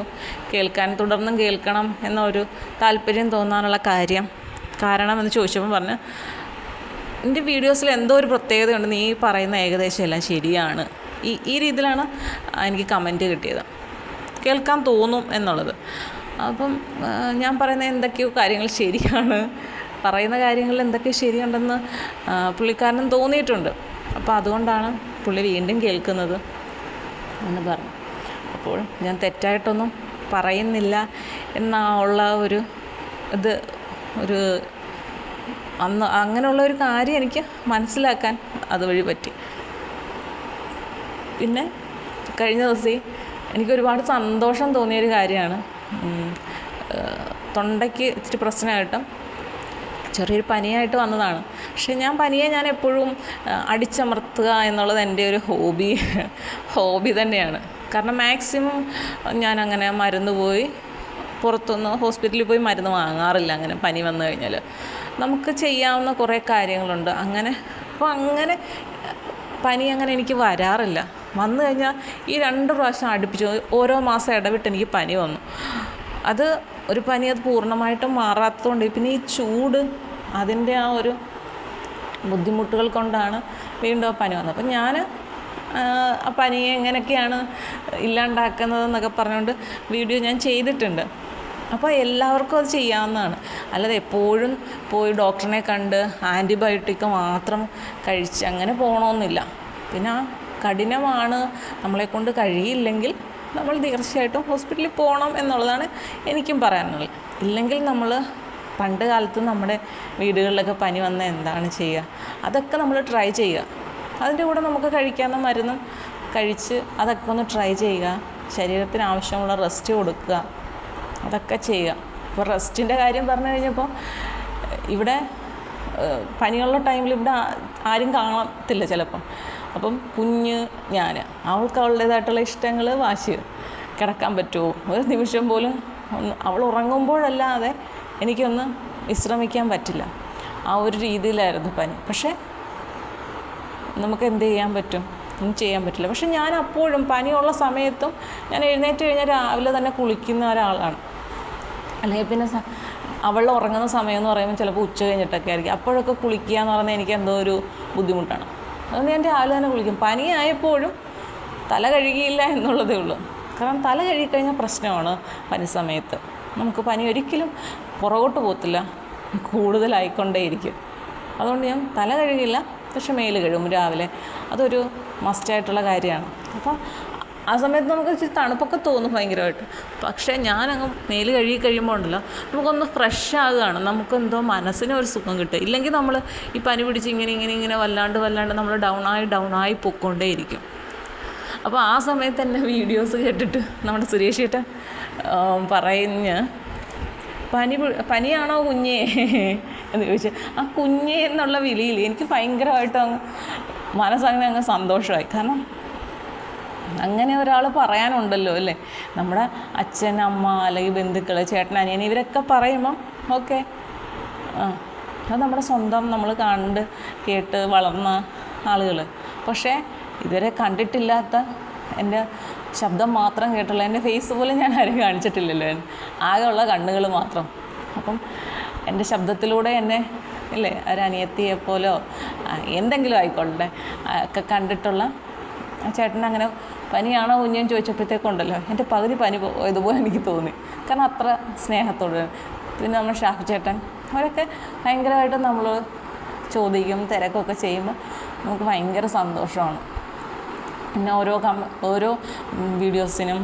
കേൾക്കാൻ, തുടർന്നും കേൾക്കണം എന്നൊരു താല്പര്യം തോന്നാനുള്ള കാരണം എന്ന് ചോദിച്ചപ്പോൾ പറഞ്ഞു, എൻ്റെ വീഡിയോസിൽ എന്തോ ഒരു പ്രത്യേകതയുണ്ട്, നീ പറയുന്ന ഏകദേശം എല്ലാം ശരിയാണ്. ഈ രീതിയിലാണ് എനിക്ക് കമൻറ്റ് കിട്ടിയത്, കേൾക്കാൻ തോന്നും എന്നുള്ളത്. അപ്പം ഞാൻ പറയുന്ന എന്തൊക്കെയോ കാര്യങ്ങൾ ശരിയാണ്, പറയുന്ന കാര്യങ്ങളിൽ എന്തൊക്കെയോ ശരിയുണ്ടെന്ന് പുള്ളിക്കാരനും തോന്നിയിട്ടുണ്ട്. അപ്പോൾ അതുകൊണ്ടാണ് പുള്ളി വീണ്ടും കേൾക്കുന്നത് എന്ന് പറഞ്ഞു. അപ്പോൾ ഞാൻ തെറ്റായിട്ടൊന്നും പറയുന്നില്ല എന്നുള്ള അന്ന് അങ്ങനെയുള്ള ഒരു കാര്യം എനിക്ക് മനസ്സിലാക്കാൻ അതുവഴി പറ്റി. പിന്നെ കഴിഞ്ഞ ദിവസം എനിക്കൊരുപാട് സന്തോഷം തോന്നിയൊരു കാര്യമാണ്, തൊണ്ടയ്ക്ക് ഇച്ചിരി പ്രശ്നമായിട്ടും ചെറിയൊരു പനിയായിട്ട് വന്നതാണ്. പക്ഷേ ഞാൻ എപ്പോഴും അടിച്ചമർത്തുക എന്നുള്ളത് എൻ്റെ ഒരു ഹോബി തന്നെയാണ്. കാരണം മാക്സിമം ഞാൻ അങ്ങനെ മരുന്ന് പോയി പുറത്തുനിന്ന് ഹോസ്പിറ്റലിൽ പോയി മരുന്ന് വാങ്ങാറില്ല. അങ്ങനെ പനി വന്നു കഴിഞ്ഞാൽ നമുക്ക് ചെയ്യാവുന്ന കുറേ കാര്യങ്ങളുണ്ട്. അങ്ങനെ പനി അങ്ങനെ എനിക്ക് വരാറില്ല. വന്നു കഴിഞ്ഞാൽ ഈ 2 പ്രാവശ്യം അടുപ്പിച്ചു ഓരോ മാസം ഇടവിട്ട് എനിക്ക് പനി വന്നു. അത് പൂർണ്ണമായിട്ടും മാറാത്തതുകൊണ്ട് പിന്നെ ഈ ചൂട് അതിൻ്റെ ആ ഒരു ബുദ്ധിമുട്ടുകൾ കൊണ്ടാണ് വീണ്ടും ആ പനി വന്നത്. അപ്പം ഞാൻ ആ പനിയെ എങ്ങനെയൊക്കെയാണ് ഇല്ലാണ്ടാക്കുന്നതെന്നൊക്കെ പറഞ്ഞുകൊണ്ട് വീഡിയോ ഞാൻ ചെയ്തിട്ടുണ്ട്. അപ്പോൾ എല്ലാവർക്കും അത് ചെയ്യാവുന്നതാണ്. അല്ലാതെ എപ്പോഴും പോയി ഡോക്ടറിനെ കണ്ട് ആൻറ്റിബയോട്ടിക് മാത്രം കഴിച്ച് അങ്ങനെ പോകണമെന്നില്ല. പിന്നെ കഠിനമാണ്, നമ്മളെക്കൊണ്ട് കഴിയില്ലെങ്കിൽ നമ്മൾ തീർച്ചയായിട്ടും ഹോസ്പിറ്റലിൽ പോകണം എന്നുള്ളതാണ് എനിക്കും പറയാനുള്ളത്. ഇല്ലെങ്കിൽ നമ്മൾ പണ്ട് കാലത്ത് നമ്മുടെ വീടുകളിലൊക്കെ പനി വന്നാൽ എന്താണ് ചെയ്യുക, അതൊക്കെ നമ്മൾ ട്രൈ ചെയ്യുക. അതിൻ്റെ കൂടെ നമുക്ക് കഴിക്കാവുന്ന മരുന്നും കഴിച്ച് അതൊക്കെ ഒന്ന് ട്രൈ ചെയ്യുക. ശരീരത്തിന് ആവശ്യമുള്ള റെസ്റ്റ് കൊടുക്കുക, അതൊക്കെ ചെയ്യുക. ഇപ്പോൾ റെസ്റ്റിൻ്റെ കാര്യം പറഞ്ഞു കഴിഞ്ഞപ്പോൾ ഇവിടെ പനിയുള്ള ടൈമിൽ ഇവിടെ ആരും കാണത്തില്ല ചിലപ്പം. അപ്പം അവൾക്ക് അവളുടേതായിട്ടുള്ള ഇഷ്ടങ്ങൾ, വാശി, കിടക്കാൻ പറ്റുമോ ഒരു നിമിഷം പോലും അവൾ ഉറങ്ങുമ്പോഴല്ലാതെ എനിക്കൊന്ന് വിശ്രമിക്കാൻ പറ്റില്ല. ആ ഒരു രീതിയിലായിരുന്നു പനി. പക്ഷേ നമുക്ക് എന്ത് ചെയ്യാൻ പറ്റും? ഒന്നും ചെയ്യാൻ പറ്റില്ല. പക്ഷെ ഞാൻ അപ്പോഴും പനിയുള്ള സമയത്തും ഞാൻ എഴുന്നേറ്റ് കഴിഞ്ഞാൽ രാവിലെ തന്നെ കുളിക്കുന്ന ഒരാളാണ്. അല്ലെങ്കിൽ പിന്നെ അവൾ ഉറങ്ങുന്ന സമയം എന്ന് പറയുമ്പോൾ ചിലപ്പോൾ ഉച്ച കഴിഞ്ഞിട്ടൊക്കെ ആയിരിക്കും. അപ്പോഴൊക്കെ കുളിക്കുക എന്ന് പറഞ്ഞാൽ എനിക്ക് എന്തോ ഒരു ബുദ്ധിമുട്ടാണ്. അതുകൊണ്ട് ഞാൻ രാവിലെ തന്നെ കുളിക്കും. പനിയായപ്പോഴും തല കഴുകിയില്ല എന്നുള്ളതേ ഉള്ളൂ. കാരണം തല കഴുകിക്കഴിഞ്ഞാൽ പ്രശ്നമാണ് പനി സമയത്ത്. നമുക്ക് പനി ഒരിക്കലും പുറകോട്ട് പോകത്തില്ല, കൂടുതലായിക്കൊണ്ടേയിരിക്കും. അതുകൊണ്ട് ഞാൻ തല കഴുകില്ല, പക്ഷെ മേല് കഴുകും രാവിലെ. അതൊരു മസ്റ്റായിട്ടുള്ള കാര്യമാണ്. അപ്പോൾ ആ സമയത്ത് നമുക്ക് ഇച്ചിരി തണുപ്പൊക്കെ തോന്നും ഭയങ്കരമായിട്ട്. പക്ഷേ ഞാനങ്ങ് മേല് കഴുകി കഴിയുമ്പോൾ ഉണ്ടല്ലോ നമുക്കൊന്ന് ഫ്രഷ് ആകുകയാണ്, നമുക്കെന്തോ മനസ്സിനൊരു സുഖം കിട്ടുക. ഇല്ലെങ്കിൽ നമ്മൾ ഈ പനി പിടിച്ച് ഇങ്ങനെ വല്ലാണ്ട് നമ്മൾ ഡൗണായി പൊയ്ക്കൊണ്ടേയിരിക്കും. അപ്പോൾ ആ സമയത്ത് തന്നെ വീഡിയോസ് കേട്ടിട്ട് നമ്മുടെ സുരേഷ് ചേട്ടൻ പനിയാണോ കുഞ്ഞേ എന്ന് ചോദിച്ചു. ആ കുഞ്ഞേ എന്നുള്ള വിളിയിൽ എനിക്ക് ഭയങ്കരമായിട്ട് അങ്ങ് സന്തോഷമായി. കാരണം അങ്ങനെ ഒരാൾ പറയാനുണ്ടല്ലോ അല്ലേ. നമ്മുടെ അച്ഛൻ, അമ്മ, അല്ലെങ്കിൽ ബന്ധുക്കൾ, ചേട്ടൻ, അനിയൻ ഇവരൊക്കെ പറയുമ്പം ഓക്കെ, അത് നമ്മുടെ സ്വന്തം, നമ്മൾ കണ്ട് കേട്ട് വളർന്ന ആളുകൾ. പക്ഷേ ഇതുവരെ കണ്ടിട്ടില്ലാത്ത, എൻ്റെ ശബ്ദം മാത്രം കേട്ടുള്ള, എൻ്റെ ഫേസ് പോലും ഞാൻ ആരും കാണിച്ചിട്ടില്ലല്ലോ, ആകെ ഉള്ള കണ്ണുകൾ മാത്രം. അപ്പം എൻ്റെ ശബ്ദത്തിലൂടെ എന്നെ ഇല്ലേ ഒരനിയത്തിയെപ്പോലോ എന്തെങ്കിലും ആയിക്കോട്ടെ ഒക്കെ കണ്ടിട്ടുള്ള ചേട്ടൻ അങ്ങനെ പനിയാണോ കുഞ്ഞെന്ന് ചോദിച്ചപ്പോഴത്തേക്കുണ്ടല്ലോ എൻ്റെ പകുതി പനി ഇതുപോലെ എനിക്ക് തോന്നി. കാരണം അത്ര സ്നേഹത്തോട്. പിന്നെ നമ്മൾ ഷാഫി ചേട്ടൻ അവരൊക്കെ ഭയങ്കരമായിട്ട് നമ്മൾ ചോദിക്കും, തിരക്കൊക്കെ ചെയ്യുമ്പോൾ നമുക്ക് ഭയങ്കര സന്തോഷമാണ്. പിന്നെ ഓരോ വീഡിയോസിനും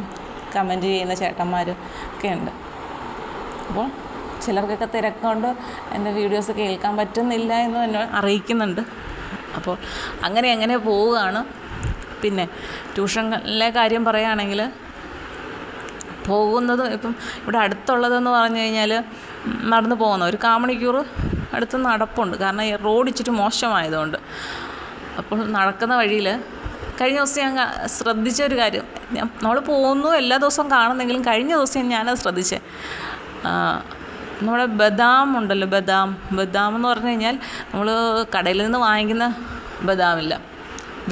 കമൻറ്റ് ചെയ്യുന്ന ചേട്ടന്മാർ ഒക്കെ ഉണ്ട്. അപ്പോൾ ചിലർക്കൊക്കെ തിരക്കുകൊണ്ട് എൻ്റെ വീഡിയോസ് കേൾക്കാൻ പറ്റുന്നില്ല എന്ന് എന്നെ അറിയിക്കുന്നുണ്ട്. അപ്പോൾ അങ്ങനെ പോവുകയാണ്. പിന്നെ ട്യൂഷനിലെ കാര്യം പറയുകയാണെങ്കിൽ പോകുന്നത് ഇപ്പം ഇവിടെ അടുത്തുള്ളതെന്ന് പറഞ്ഞു കഴിഞ്ഞാൽ നടന്നു പോകുന്ന ഒരു 1/4 മണിക്കൂർ അടുത്ത് നടപ്പുണ്ട്. കാരണം ഈ റോഡ് ഇച്ചിട്ട് മോശമായതുകൊണ്ട്. അപ്പോൾ നടക്കുന്ന വഴിയിൽ കഴിഞ്ഞ ദിവസം ഞാൻ ശ്രദ്ധിച്ച ഒരു കാര്യം, നമ്മൾ പോകുന്നു എല്ലാ ദിവസവും കാണുന്നെങ്കിലും കഴിഞ്ഞ ദിവസം ഞാനത് ശ്രദ്ധിച്ചേ. നമ്മുടെ ബദാം ഉണ്ടല്ലോ, ബദാം എന്ന് പറഞ്ഞു കഴിഞ്ഞാൽ നമ്മൾ കടയിൽ നിന്ന് വാങ്ങിക്കുന്ന ബദാമില്ല,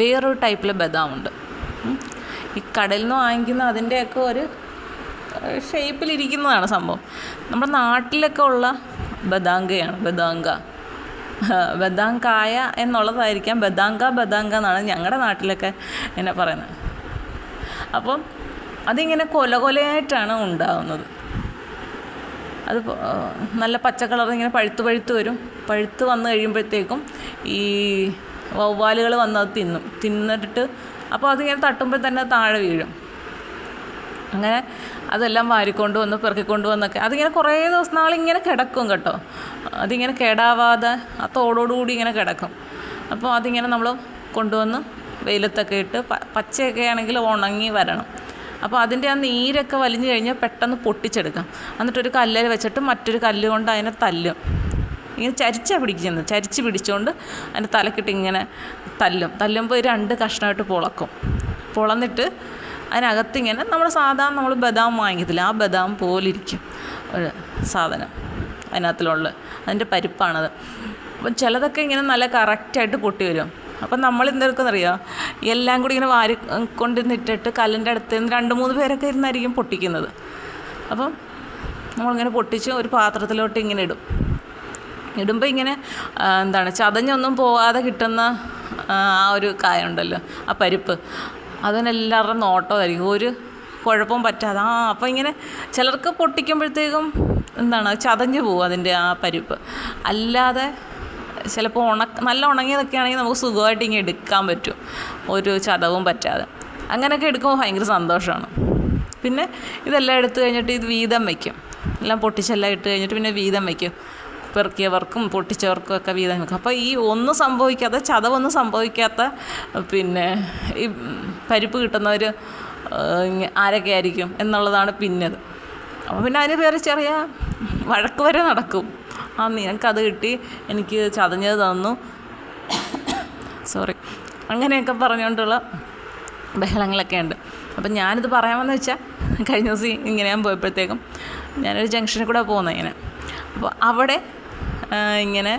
വേറൊരു ടൈപ്പിലെ ബദാമുണ്ട്. ഈ കടയിൽ നിന്ന് വാങ്ങിക്കുന്ന അതിൻ്റെയൊക്കെ ഒരു ഷേപ്പിലിരിക്കുന്നതാണ് സംഭവം. നമ്മുടെ നാട്ടിലൊക്കെ ഉള്ള ബദാങ്കയാണ്, ബദാങ്കായ എന്നുള്ളതായിരിക്കാം. ബദാങ്ക എന്നാണ് ഞങ്ങളുടെ നാട്ടിലൊക്കെ എന്നെ പറയുന്നത്. അപ്പം അതിങ്ങനെ കൊലയായിട്ടാണ് ഉണ്ടാകുന്നത്. അത് നല്ല പച്ച കളർ ഇങ്ങനെ പഴുത്ത് വരും. പഴുത്ത് വന്നു കഴിയുമ്പോഴത്തേക്കും ഈ വവ്വാലുകൾ വന്ന് അത് തിന്നിട്ട് അപ്പോൾ അതിങ്ങനെ തട്ടുമ്പോൾ തന്നെ താഴെ വീഴും. അങ്ങനെ അതെല്ലാം വാരിക്കൊണ്ട് വന്ന് പെറുക്കിക്കൊണ്ട് വന്നൊക്കെ അതിങ്ങനെ കുറേ ദിവസം നാളിങ്ങനെ കിടക്കും കേട്ടോ. അതിങ്ങനെ കേടാവാതെ ആ തോടോടുകൂടി ഇങ്ങനെ കിടക്കും. അപ്പോൾ അതിങ്ങനെ നമ്മൾ കൊണ്ടുവന്ന് വെയിലത്തൊക്കെ ഇട്ട് പച്ചയൊക്കെ ആണെങ്കിൽ ഉണങ്ങി വരണം. അപ്പോൾ അതിൻ്റെ ആ നീരൊക്കെ വലിഞ്ഞു കഴിഞ്ഞാൽ പെട്ടെന്ന് പൊട്ടിച്ചെടുക്കാം. എന്നിട്ടൊരു കല്ലിൽ വെച്ചിട്ട് മറ്റൊരു കല്ല് കൊണ്ട് അതിനെ തല്ലും. ഇങ്ങനെ ചരിച്ച് പിടിച്ചുകൊണ്ട് അതിൻ്റെ തലക്കിട്ട് ഇങ്ങനെ തല്ലുമ്പോൾ 2 കഷ്ണമായിട്ട് പൊളന്നിട്ട് അതിനകത്തിങ്ങനെ നമ്മൾ ബദാം വാങ്ങിക്കത്തില്ല, ആ ബദാം പോലിരിക്കും ഒരു സാധനം അതിനകത്തിലുള്ള അതിൻ്റെ പരിപ്പാണത്. അപ്പം ചിലതൊക്കെ ഇങ്ങനെ നല്ല കറക്റ്റായിട്ട് പൊട്ടി വരും. അപ്പം നമ്മൾ എന്തെടുക്കുന്നറിയാം, എല്ലാം കൂടി ഇങ്ങനെ വാരി കൊണ്ടിരുന്നിട്ടിട്ട് കല്ലിൻ്റെ അടുത്ത് 2-3 പേരൊക്കെ ഇരുന്നായിരിക്കും പൊട്ടിക്കുന്നത്. അപ്പം നമ്മളിങ്ങനെ പൊട്ടിച്ച് ഒരു പാത്രത്തിലോട്ട് ഇങ്ങനെ ഇടുമ്പോൾ ഇങ്ങനെ ചതഞ്ഞൊന്നും പോവാതെ കിട്ടുന്ന ആ ഒരു കായുണ്ടല്ലോ, ആ പരിപ്പ്, അതിനെല്ലാവരുടെ നോട്ടമായിരിക്കും, ഒരു കുഴപ്പവും പറ്റാതെ. അപ്പം ഇങ്ങനെ ചിലർക്ക് പൊട്ടിക്കുമ്പോഴത്തേക്കും ചതഞ്ഞു പോകും അതിൻ്റെ ആ പരിപ്പ്. അല്ലാതെ ചിലപ്പോൾ നല്ല ഉണങ്ങിയതൊക്കെ ആണെങ്കിൽ നമുക്ക് സുഖമായിട്ട് ഇങ്ങനെ എടുക്കാൻ പറ്റും, ഒരു ചതവും പറ്റാതെ. അങ്ങനെയൊക്കെ എടുക്കുമ്പോൾ ഭയങ്കര സന്തോഷമാണ്. പിന്നെ ഇതെല്ലാം എടുത്തു കഴിഞ്ഞിട്ട് ഇത് വീതം വയ്ക്കും. എല്ലാം പൊട്ടിച്ചെല്ലാം ഇട്ട് കഴിഞ്ഞിട്ട് പിന്നെ വീതം വയ്ക്കും. പെറുക്കിയവർക്കും പൊട്ടിച്ചവർക്കും ഒക്കെ വീതം വയ്ക്കും. അപ്പോൾ ഈ ഒന്നും സംഭവിക്കാത്ത, ചതവൊന്നും സംഭവിക്കാത്ത പിന്നെ ഈ പരിപ്പ് കിട്ടുന്നവർ ആരൊക്കെ ആയിരിക്കും എന്നുള്ളതാണ് പിന്നത്. അപ്പോൾ പിന്നെ അതിന് പേര് ചെറിയ വഴക്ക് വരെ നടക്കും. നിനക്കത് കിട്ടി, എനിക്ക് ചതഞ്ഞത് തന്നു, അങ്ങനെയൊക്കെ പറഞ്ഞുകൊണ്ടുള്ള ബഹളങ്ങളൊക്കെ ഉണ്ട്. അപ്പം ഞാനിത് പറയാമെന്ന് വെച്ചാൽ കഴിഞ്ഞ ദിവസം ഇങ്ങനെ ഞാൻ പോയപ്പോഴത്തേക്കും ഞാനൊരു ജംഗ്ഷനിൽ കൂടെ പോകുന്നത് ഇങ്ങനെ. അപ്പോൾ അവിടെ ഇങ്ങനെ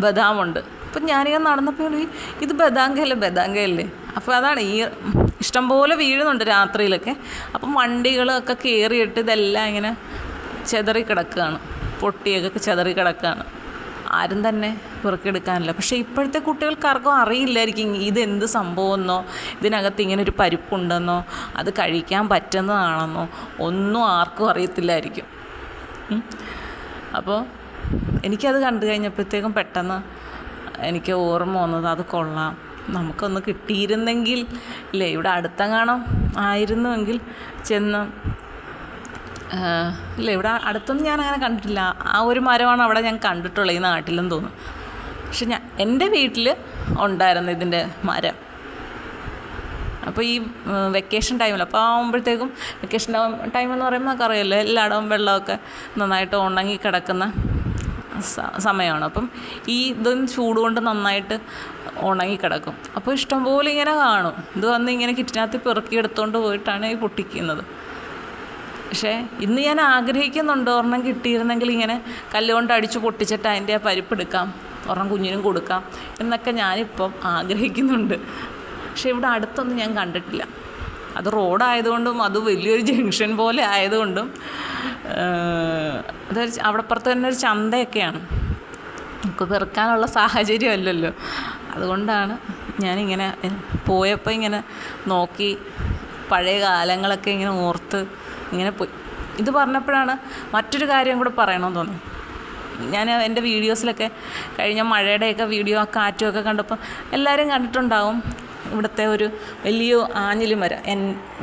ബദാമുണ്ട്. അപ്പം ഞാനിങ്ങനെ നടന്നപ്പോൾ ഇത് ബദാങ്കയല്ലേ. അപ്പോൾ അതാണ് ഈ ഇഷ്ടംപോലെ വീഴുന്നുണ്ട് രാത്രിയിലൊക്കെ. അപ്പം വണ്ടികളൊക്കെ കയറിയിട്ട് ഇതെല്ലാം ഇങ്ങനെ ചെതറി കിടക്കുകയാണ്, പൊട്ടിയൊക്കെ ചെതറി കിടക്കുകയാണ്. ആരും തന്നെ പെറുക്കിയെടുക്കാനില്ല. പക്ഷേ ഇപ്പോഴത്തെ കുട്ടികൾക്കാർക്കും അറിയില്ലായിരിക്കും ഇതെന്ത് സംഭവമെന്നോ, ഇതിനകത്ത് ഇങ്ങനെ ഒരു പരിപ്പുണ്ടെന്നോ, അത് കഴിക്കാൻ പറ്റുന്നതാണെന്നോ ഒന്നും ആർക്കും അറിയത്തില്ലായിരിക്കും. അപ്പോൾ എനിക്കത് കണ്ടു കഴിഞ്ഞപ്പോഴത്തേക്കും പെട്ടെന്ന് എനിക്ക് ഓർമ്മ വന്നത്, അത് കൊള്ളാം, നമുക്കൊന്ന് കിട്ടിയിരുന്നെങ്കിൽ ഇല്ലേ, ഇവിടെ അടുത്തെങ്ങാണം ആയിരുന്നുവെങ്കിൽ ചെന്ന് ഇല്ല, ഇവിടെ അടുത്തൊന്നും ഞാൻ അങ്ങനെ കണ്ടിട്ടില്ല. ആ ഒരു മരമാണ് അവിടെ ഞാൻ കണ്ടിട്ടുള്ളത്, ഈ നാട്ടിലെന്ന് തോന്നുന്നു. പക്ഷെ എൻ്റെ വീട്ടിൽ ഉണ്ടായിരുന്നു ഇതിൻ്റെ മരം. അപ്പോൾ ഈ വെക്കേഷൻ ടൈമിൽ അപ്പോൾ ആകുമ്പോഴത്തേക്കും, വെക്കേഷൻ ടൈമെന്ന് പറയുമ്പോൾ നമുക്ക് അറിയാമല്ലോ, എല്ലായിടവും വെള്ളമൊക്കെ നന്നായിട്ട് ഉണങ്ങി കിടക്കുന്ന സമയമാണ്. അപ്പം ഈ ഇതും ചൂട് കൊണ്ട് നന്നായിട്ട് ഉണങ്ങിക്കിടക്കും. അപ്പോൾ ഇഷ്ടംപോലെ ഇങ്ങനെ കാണും. ഇത് വന്ന് ഇങ്ങനെ കിറ്റിനകത്ത് പെറുക്കി എടുത്തുകൊണ്ട് പോയിട്ടാണ് ഈ പൊട്ടിക്കുന്നത്. പക്ഷേ ഇന്ന് ഞാൻ ആഗ്രഹിക്കുന്നുണ്ട് ഒരെണ്ണം കിട്ടിയിരുന്നെങ്കിൽ ഇങ്ങനെ കല്ലുകൊണ്ട് അടിച്ച് പൊട്ടിച്ചിട്ട് അതിൻ്റെ ആ പരിപ്പെടുക്കാം, ഒരെണ്ണം കുഞ്ഞിനും കൊടുക്കാം എന്നൊക്കെ ഞാനിപ്പം ആഗ്രഹിക്കുന്നുണ്ട്. പക്ഷേ ഇവിടെ അടുത്തൊന്നും ഞാൻ കണ്ടിട്ടില്ല. അത് റോഡായതുകൊണ്ടും അത് വലിയൊരു ജംഗ്ഷൻ പോലെ ആയതുകൊണ്ടും അതൊരു അവിടെപ്പുറത്ത് തന്നെ ഒരു ചന്തയൊക്കെയാണ്, നമുക്ക് പെറുക്കാനുള്ള സാഹചര്യമല്ലല്ലോ. അതുകൊണ്ടാണ് ഞാനിങ്ങനെ പോയപ്പോൾ ഇങ്ങനെ നോക്കി പഴയ കാലങ്ങളൊക്കെ ഇങ്ങനെ ഓർത്ത് ഇങ്ങനെ പോയി. ഇത് പറഞ്ഞപ്പോഴാണ് മറ്റൊരു കാര്യം കൂടെ പറയണമെന്ന് തോന്നി. ഞാൻ എൻ്റെ വീഡിയോസിലൊക്കെ കഴിഞ്ഞ മഴയുടെയൊക്കെ വീഡിയോ, ആ കാറ്റുമൊക്കെ കണ്ടപ്പോൾ എല്ലാവരും കണ്ടിട്ടുണ്ടാവും ഇവിടുത്തെ ഒരു വലിയ ആഞ്ഞിലി മരം.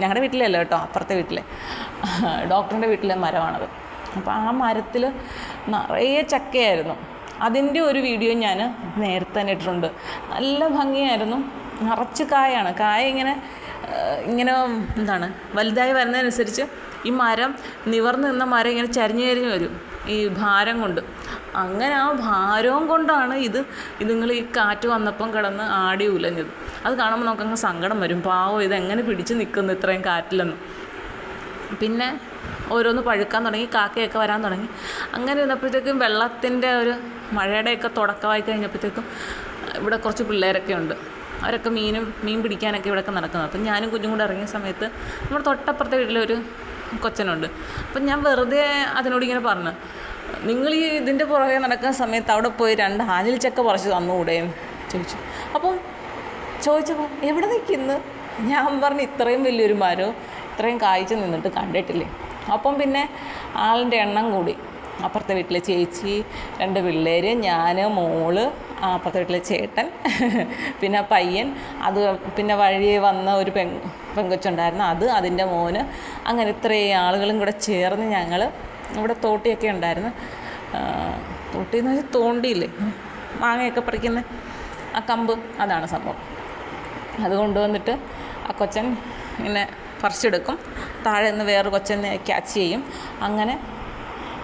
ഞങ്ങളുടെ വീട്ടിലല്ല കേട്ടോ, അപ്പുറത്തെ വീട്ടിലെ ഡോക്ടറിൻ്റെ വീട്ടിലെ മരമാണത്. അപ്പോൾ ആ മരത്തിൽ നിറയെ ചക്കയായിരുന്നു. അതിൻ്റെ ഒരു വീഡിയോ ഞാൻ നേരത്തെ തന്നെ ഇട്ടിട്ടുണ്ട്. നല്ല ഭംഗിയായിരുന്നു, നിറച്ച് കായാണ്. കായ ഇങ്ങനെ എന്താണ് വലുതായി വരുന്നതനുസരിച്ച് ഈ മരം നിവർന്ന് നിന്ന മരം ഇങ്ങനെ ചരിഞ്ഞ് വരും ഈ ഭാരം കൊണ്ട്. അങ്ങനെ ആ ഭാരവും കൊണ്ടാണ് ഇതുങ്ങൾ ഈ കാറ്റ് വന്നപ്പം കിടന്ന് ആടി ഉലഞ്ഞത്. അത് കാണുമ്പോൾ നമുക്കങ്ങ് സങ്കടം വരും. പാവം ഇതെങ്ങനെ പിടിച്ച് നിൽക്കുന്നു ഇത്രയും കാറ്റിലെന്ന്. പിന്നെ ഓരോന്ന് പഴുക്കാൻ തുടങ്ങി, കാക്കയൊക്കെ വരാൻ തുടങ്ങി. അങ്ങനെ ഇരുന്നപ്പോഴത്തേക്കും വെള്ളത്തിൻ്റെ മഴയുടെയൊക്കെ തുടക്കമായി കഴിഞ്ഞപ്പോഴത്തേക്കും ഇവിടെ കുറച്ച് പിള്ളേരൊക്കെ ഉണ്ട്. അവരൊക്കെ മീൻ പിടിക്കാനൊക്കെ ഇവിടെയൊക്കെ നടക്കുന്നത്. അപ്പം ഞാനും കുഞ്ഞും കൂടെ ഇറങ്ങിയ സമയത്ത് നമ്മുടെ തൊട്ടപ്പുറത്തെ വീട്ടിലൊരു കൊച്ചനുണ്ട്. അപ്പം ഞാൻ വെറുതെ അതിനോട് ഇങ്ങനെ പറഞ്ഞു, നിങ്ങൾ ഇതിൻ്റെ പുറകെ നടക്കുന്ന സമയത്ത് അവിടെ പോയി 2 ആഞ്ഞിലി ചക്ക പറിച്ച് തന്നുകൂടെയും ചോദിച്ചു. അപ്പം ചോദിച്ചപ്പോൾ എവിടെ നിൽക്കുന്നു? ഞാൻ പറഞ്ഞു ഇത്രയും വലിയൊരു മരവും ഇത്രയും കായ്ച്ച് നിന്നിട്ട് കണ്ടിട്ടില്ലേ. അപ്പം പിന്നെ ആളിൻ്റെ എണ്ണം കൂടി. അപ്പുറത്തെ വീട്ടിലെ ചേച്ചി, 2 പിള്ളേർ, ഞാൻ, മോള്, അപ്പുറത്തെ വീട്ടിലെ ചേട്ടൻ, പിന്നെ പയ്യൻ, അത് പിന്നെ വഴിയെ വന്ന ഒരു പെങ്കൊച്ചുണ്ടായിരുന്നു, അതിൻ്റെ മോന്, അങ്ങനെ ഇത്രയും ആളുകളും കൂടെ ചേർന്ന് ഞങ്ങൾ ഇവിടെ തോട്ടിയൊക്കെ ഉണ്ടായിരുന്നു. തോട്ടിയെന്ന് വെച്ചാൽ തോണ്ടിയില്ലേ, മാങ്ങയൊക്കെ പറിക്കുന്ന ആ കമ്പ്, അതാണ് സംഭവം. അത് കൊണ്ടുവന്നിട്ട് ആ കൊച്ചൻ ഇങ്ങനെ പറിച്ചെടുക്കും. താഴെ നിന്ന് വേറൊരു കൊച്ചനെ ക്യാച്ച് ചെയ്യും. അങ്ങനെ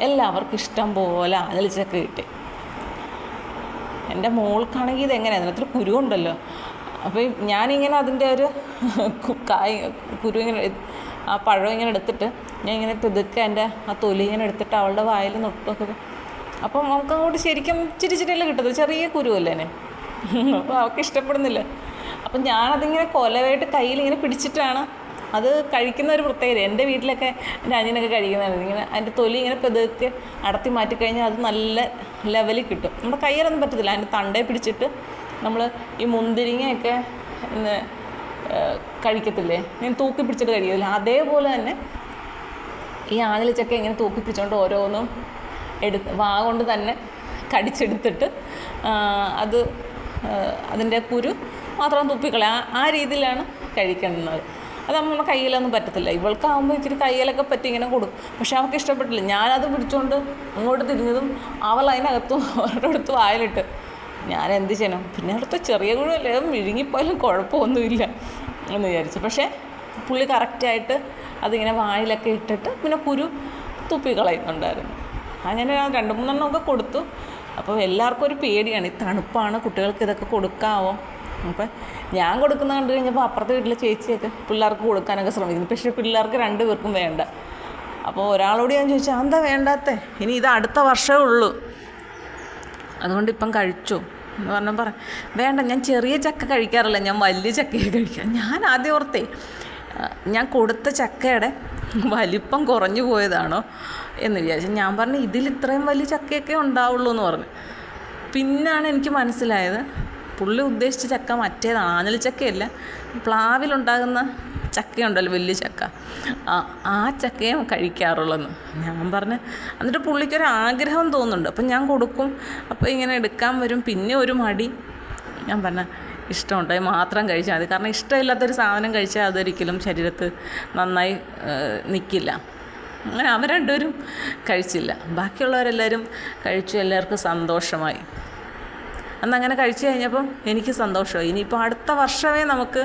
എല്ലാവർക്കും ഇഷ്ടം പോലെ ആഞ്ഞിലിച്ചക്ക കിട്ടി. എൻ്റെ മോൾക്കാണെങ്കിൽ ഇതെങ്ങനെയാണ്, അതിനകത്തൊരു കുരുവുണ്ടല്ലോ. അപ്പോൾ ഞാനിങ്ങനെ അതിൻ്റെ ഒരു കുരു ഇങ്ങനെ ആ പഴം ഇങ്ങനെ എടുത്തിട്ട് ഞാൻ ഇങ്ങനെ പിതുക്കെ എൻ്റെ ആ തൊലി ഇങ്ങനെ എടുത്തിട്ട് അവളുടെ വായിൽ നൊട്ടൊക്കെ. അപ്പം നമുക്ക് അങ്ങോട്ട് ശരിക്കും ചിരിച്ചിട്ടല്ലേ കിട്ടുന്നത്, ചെറിയ കുരുവല്ലേ എന്നെ. അപ്പോൾ അവൾക്ക് ഇഷ്ടപ്പെടുന്നില്ല. അപ്പം ഞാനതിങ്ങനെ കൊലവായിട്ട് കയ്യിലിങ്ങനെ പിടിച്ചിട്ടാണ് അത് കഴിക്കുന്ന ഒരു പ്രത്യേകത. എൻ്റെ വീട്ടിലൊക്കെ എൻ്റെ അനിയനൊക്കെ കഴിക്കുന്നതാണ്. ഇങ്ങനെ അതിൻ്റെ തൊലി ഇങ്ങനെ പെതുക്കെ അടത്തി മാറ്റിക്കഴിഞ്ഞാൽ അത് നല്ല ലെവലിൽ കിട്ടും. നമ്മുടെ കയ്യിലൊന്നും പറ്റത്തില്ല. അതിൻ്റെ തണ്ടയെ പിടിച്ചിട്ട് നമ്മൾ ഈ മുന്തിരിങ്ങയൊക്കെ കഴിക്കത്തില്ലേ, ഞാൻ തൂക്കി പിടിച്ചിട്ട് കഴിക്കത്തില്ല, അതേപോലെ തന്നെ ഈ ആഞ്ഞിലിച്ചക്ക ഇങ്ങനെ തൂക്കി പിടിച്ചുകൊണ്ട് ഓരോന്നും വാ കൊണ്ട് തന്നെ കടിച്ചെടുത്തിട്ട് അതിൻ്റെ കുരു മാത്രം തുപ്പിക്കളയാം. ആ രീതിയിലാണ് കഴിക്കുന്നത്. അത് നമ്മുടെ കയ്യിലൊന്നും പറ്റത്തില്ല. ഇവൾക്കാവുമ്പോൾ ഇച്ചിരി കയ്യിലൊക്കെ പറ്റി ഇങ്ങനെ കൊടുക്കും. പക്ഷെ അവൾക്ക് ഇഷ്ടപ്പെട്ടില്ല. ഞാനത് പിടിച്ചുകൊണ്ട് അങ്ങോട്ട് തിരിഞ്ഞതും അവൾ അതിനകത്തും ഒരിടത്ത് വായിലിട്ട്. ഞാൻ എന്ത് ചെയ്യണം, പിന്നെ അടുത്ത ചെറിയ കുഴല്ലേ, വിഴുങ്ങിപ്പോയാലും കുഴപ്പമൊന്നുമില്ല എന്ന് വിചാരിച്ചു. പക്ഷേ പുള്ളി കറക്റ്റായിട്ട് അതിങ്ങനെ വായിലൊക്കെ ഇട്ടിട്ട് പിന്നെ കുരു തുപ്പിക്കളയുന്നുണ്ടായിരുന്നു. അങ്ങനെ 2-3 ഒക്കെ കൊടുത്തു. അപ്പോൾ എല്ലാവർക്കും ഒരു പേടിയാണ്, ഈ തണുപ്പാണ്, കുട്ടികൾക്ക് ഇതൊക്കെ കൊടുക്കാവോ. അപ്പം ഞാൻ കൊടുക്കുന്നത് കണ്ടു കഴിഞ്ഞപ്പോൾ അപ്പുറത്തെ വീട്ടിലെ ചേച്ചിയൊക്കെ പിള്ളേർക്ക് കൊടുക്കാനൊക്കെ ശ്രമിക്കുന്നു. പക്ഷേ പിള്ളേർക്ക് 2 പേർക്കും വേണ്ട. അപ്പോൾ ഒരാളോട് ഞാൻ ചോദിച്ചാൽ എന്താ വേണ്ടാത്തേ, ഇനി ഇത് അടുത്ത വർഷമേ ഉള്ളൂ, അതുകൊണ്ട് ഇപ്പം കഴിച്ചു എന്ന് വേണ്ട, ഞാൻ ചെറിയ ചക്ക കഴിക്കാറില്ല, ഞാൻ വലിയ ചക്കയെ കഴിക്കാം. ഞാൻ ആദ്യം ഓർത്തേ ഞാൻ കൊടുത്ത ചക്കയുടെ വലിപ്പം കുറഞ്ഞു പോയതാണോ എന്ന് വിചാരിച്ചു. ഞാൻ പറഞ്ഞു ഇതിൽ ഇത്രയും വലിയ ചക്കയൊക്കെ ഉണ്ടാവുള്ളൂ എന്ന് പറഞ്ഞു. പിന്നാണ് എനിക്ക് മനസ്സിലായത് പുള്ളി ഉദ്ദേശിച്ച ചക്ക മറ്റേതാണ്, ആഞ്ഞിലിച്ചക്കയല്ല, പ്ലാവിലുണ്ടാകുന്ന ചക്കയുണ്ടല്ലോ വലിയ ചക്ക, ആ ചക്കയും കഴിക്കാറുള്ളെന്ന് ഞാൻ പറഞ്ഞു. എന്നിട്ട് പുള്ളിക്കൊരാഗ്രഹം തോന്നുന്നുണ്ട്. അപ്പം ഞാൻ കൊടുക്കും. അപ്പോൾ ഇങ്ങനെ എടുക്കാൻ വരും. പിന്നെ ഒരു മടി. ഞാൻ പറഞ്ഞ ഇഷ്ടമുണ്ട് മാത്രം കഴിച്ചാൽ മതി. കാരണം ഇഷ്ടമില്ലാത്തൊരു സാധനം കഴിച്ചാൽ അതൊരിക്കലും ശരീരത്ത് നന്നായി നിൽക്കില്ല. അങ്ങനെ അവർ 2 പേരും കഴിച്ചില്ല. ബാക്കിയുള്ളവരെല്ലാവരും കഴിച്ചു. എല്ലാവർക്കും സന്തോഷമായി. അന്നങ്ങനെ കഴിച്ചു കഴിഞ്ഞപ്പം എനിക്ക് സന്തോഷമായി. ഇനിയിപ്പോൾ അടുത്ത വർഷമേ നമുക്ക്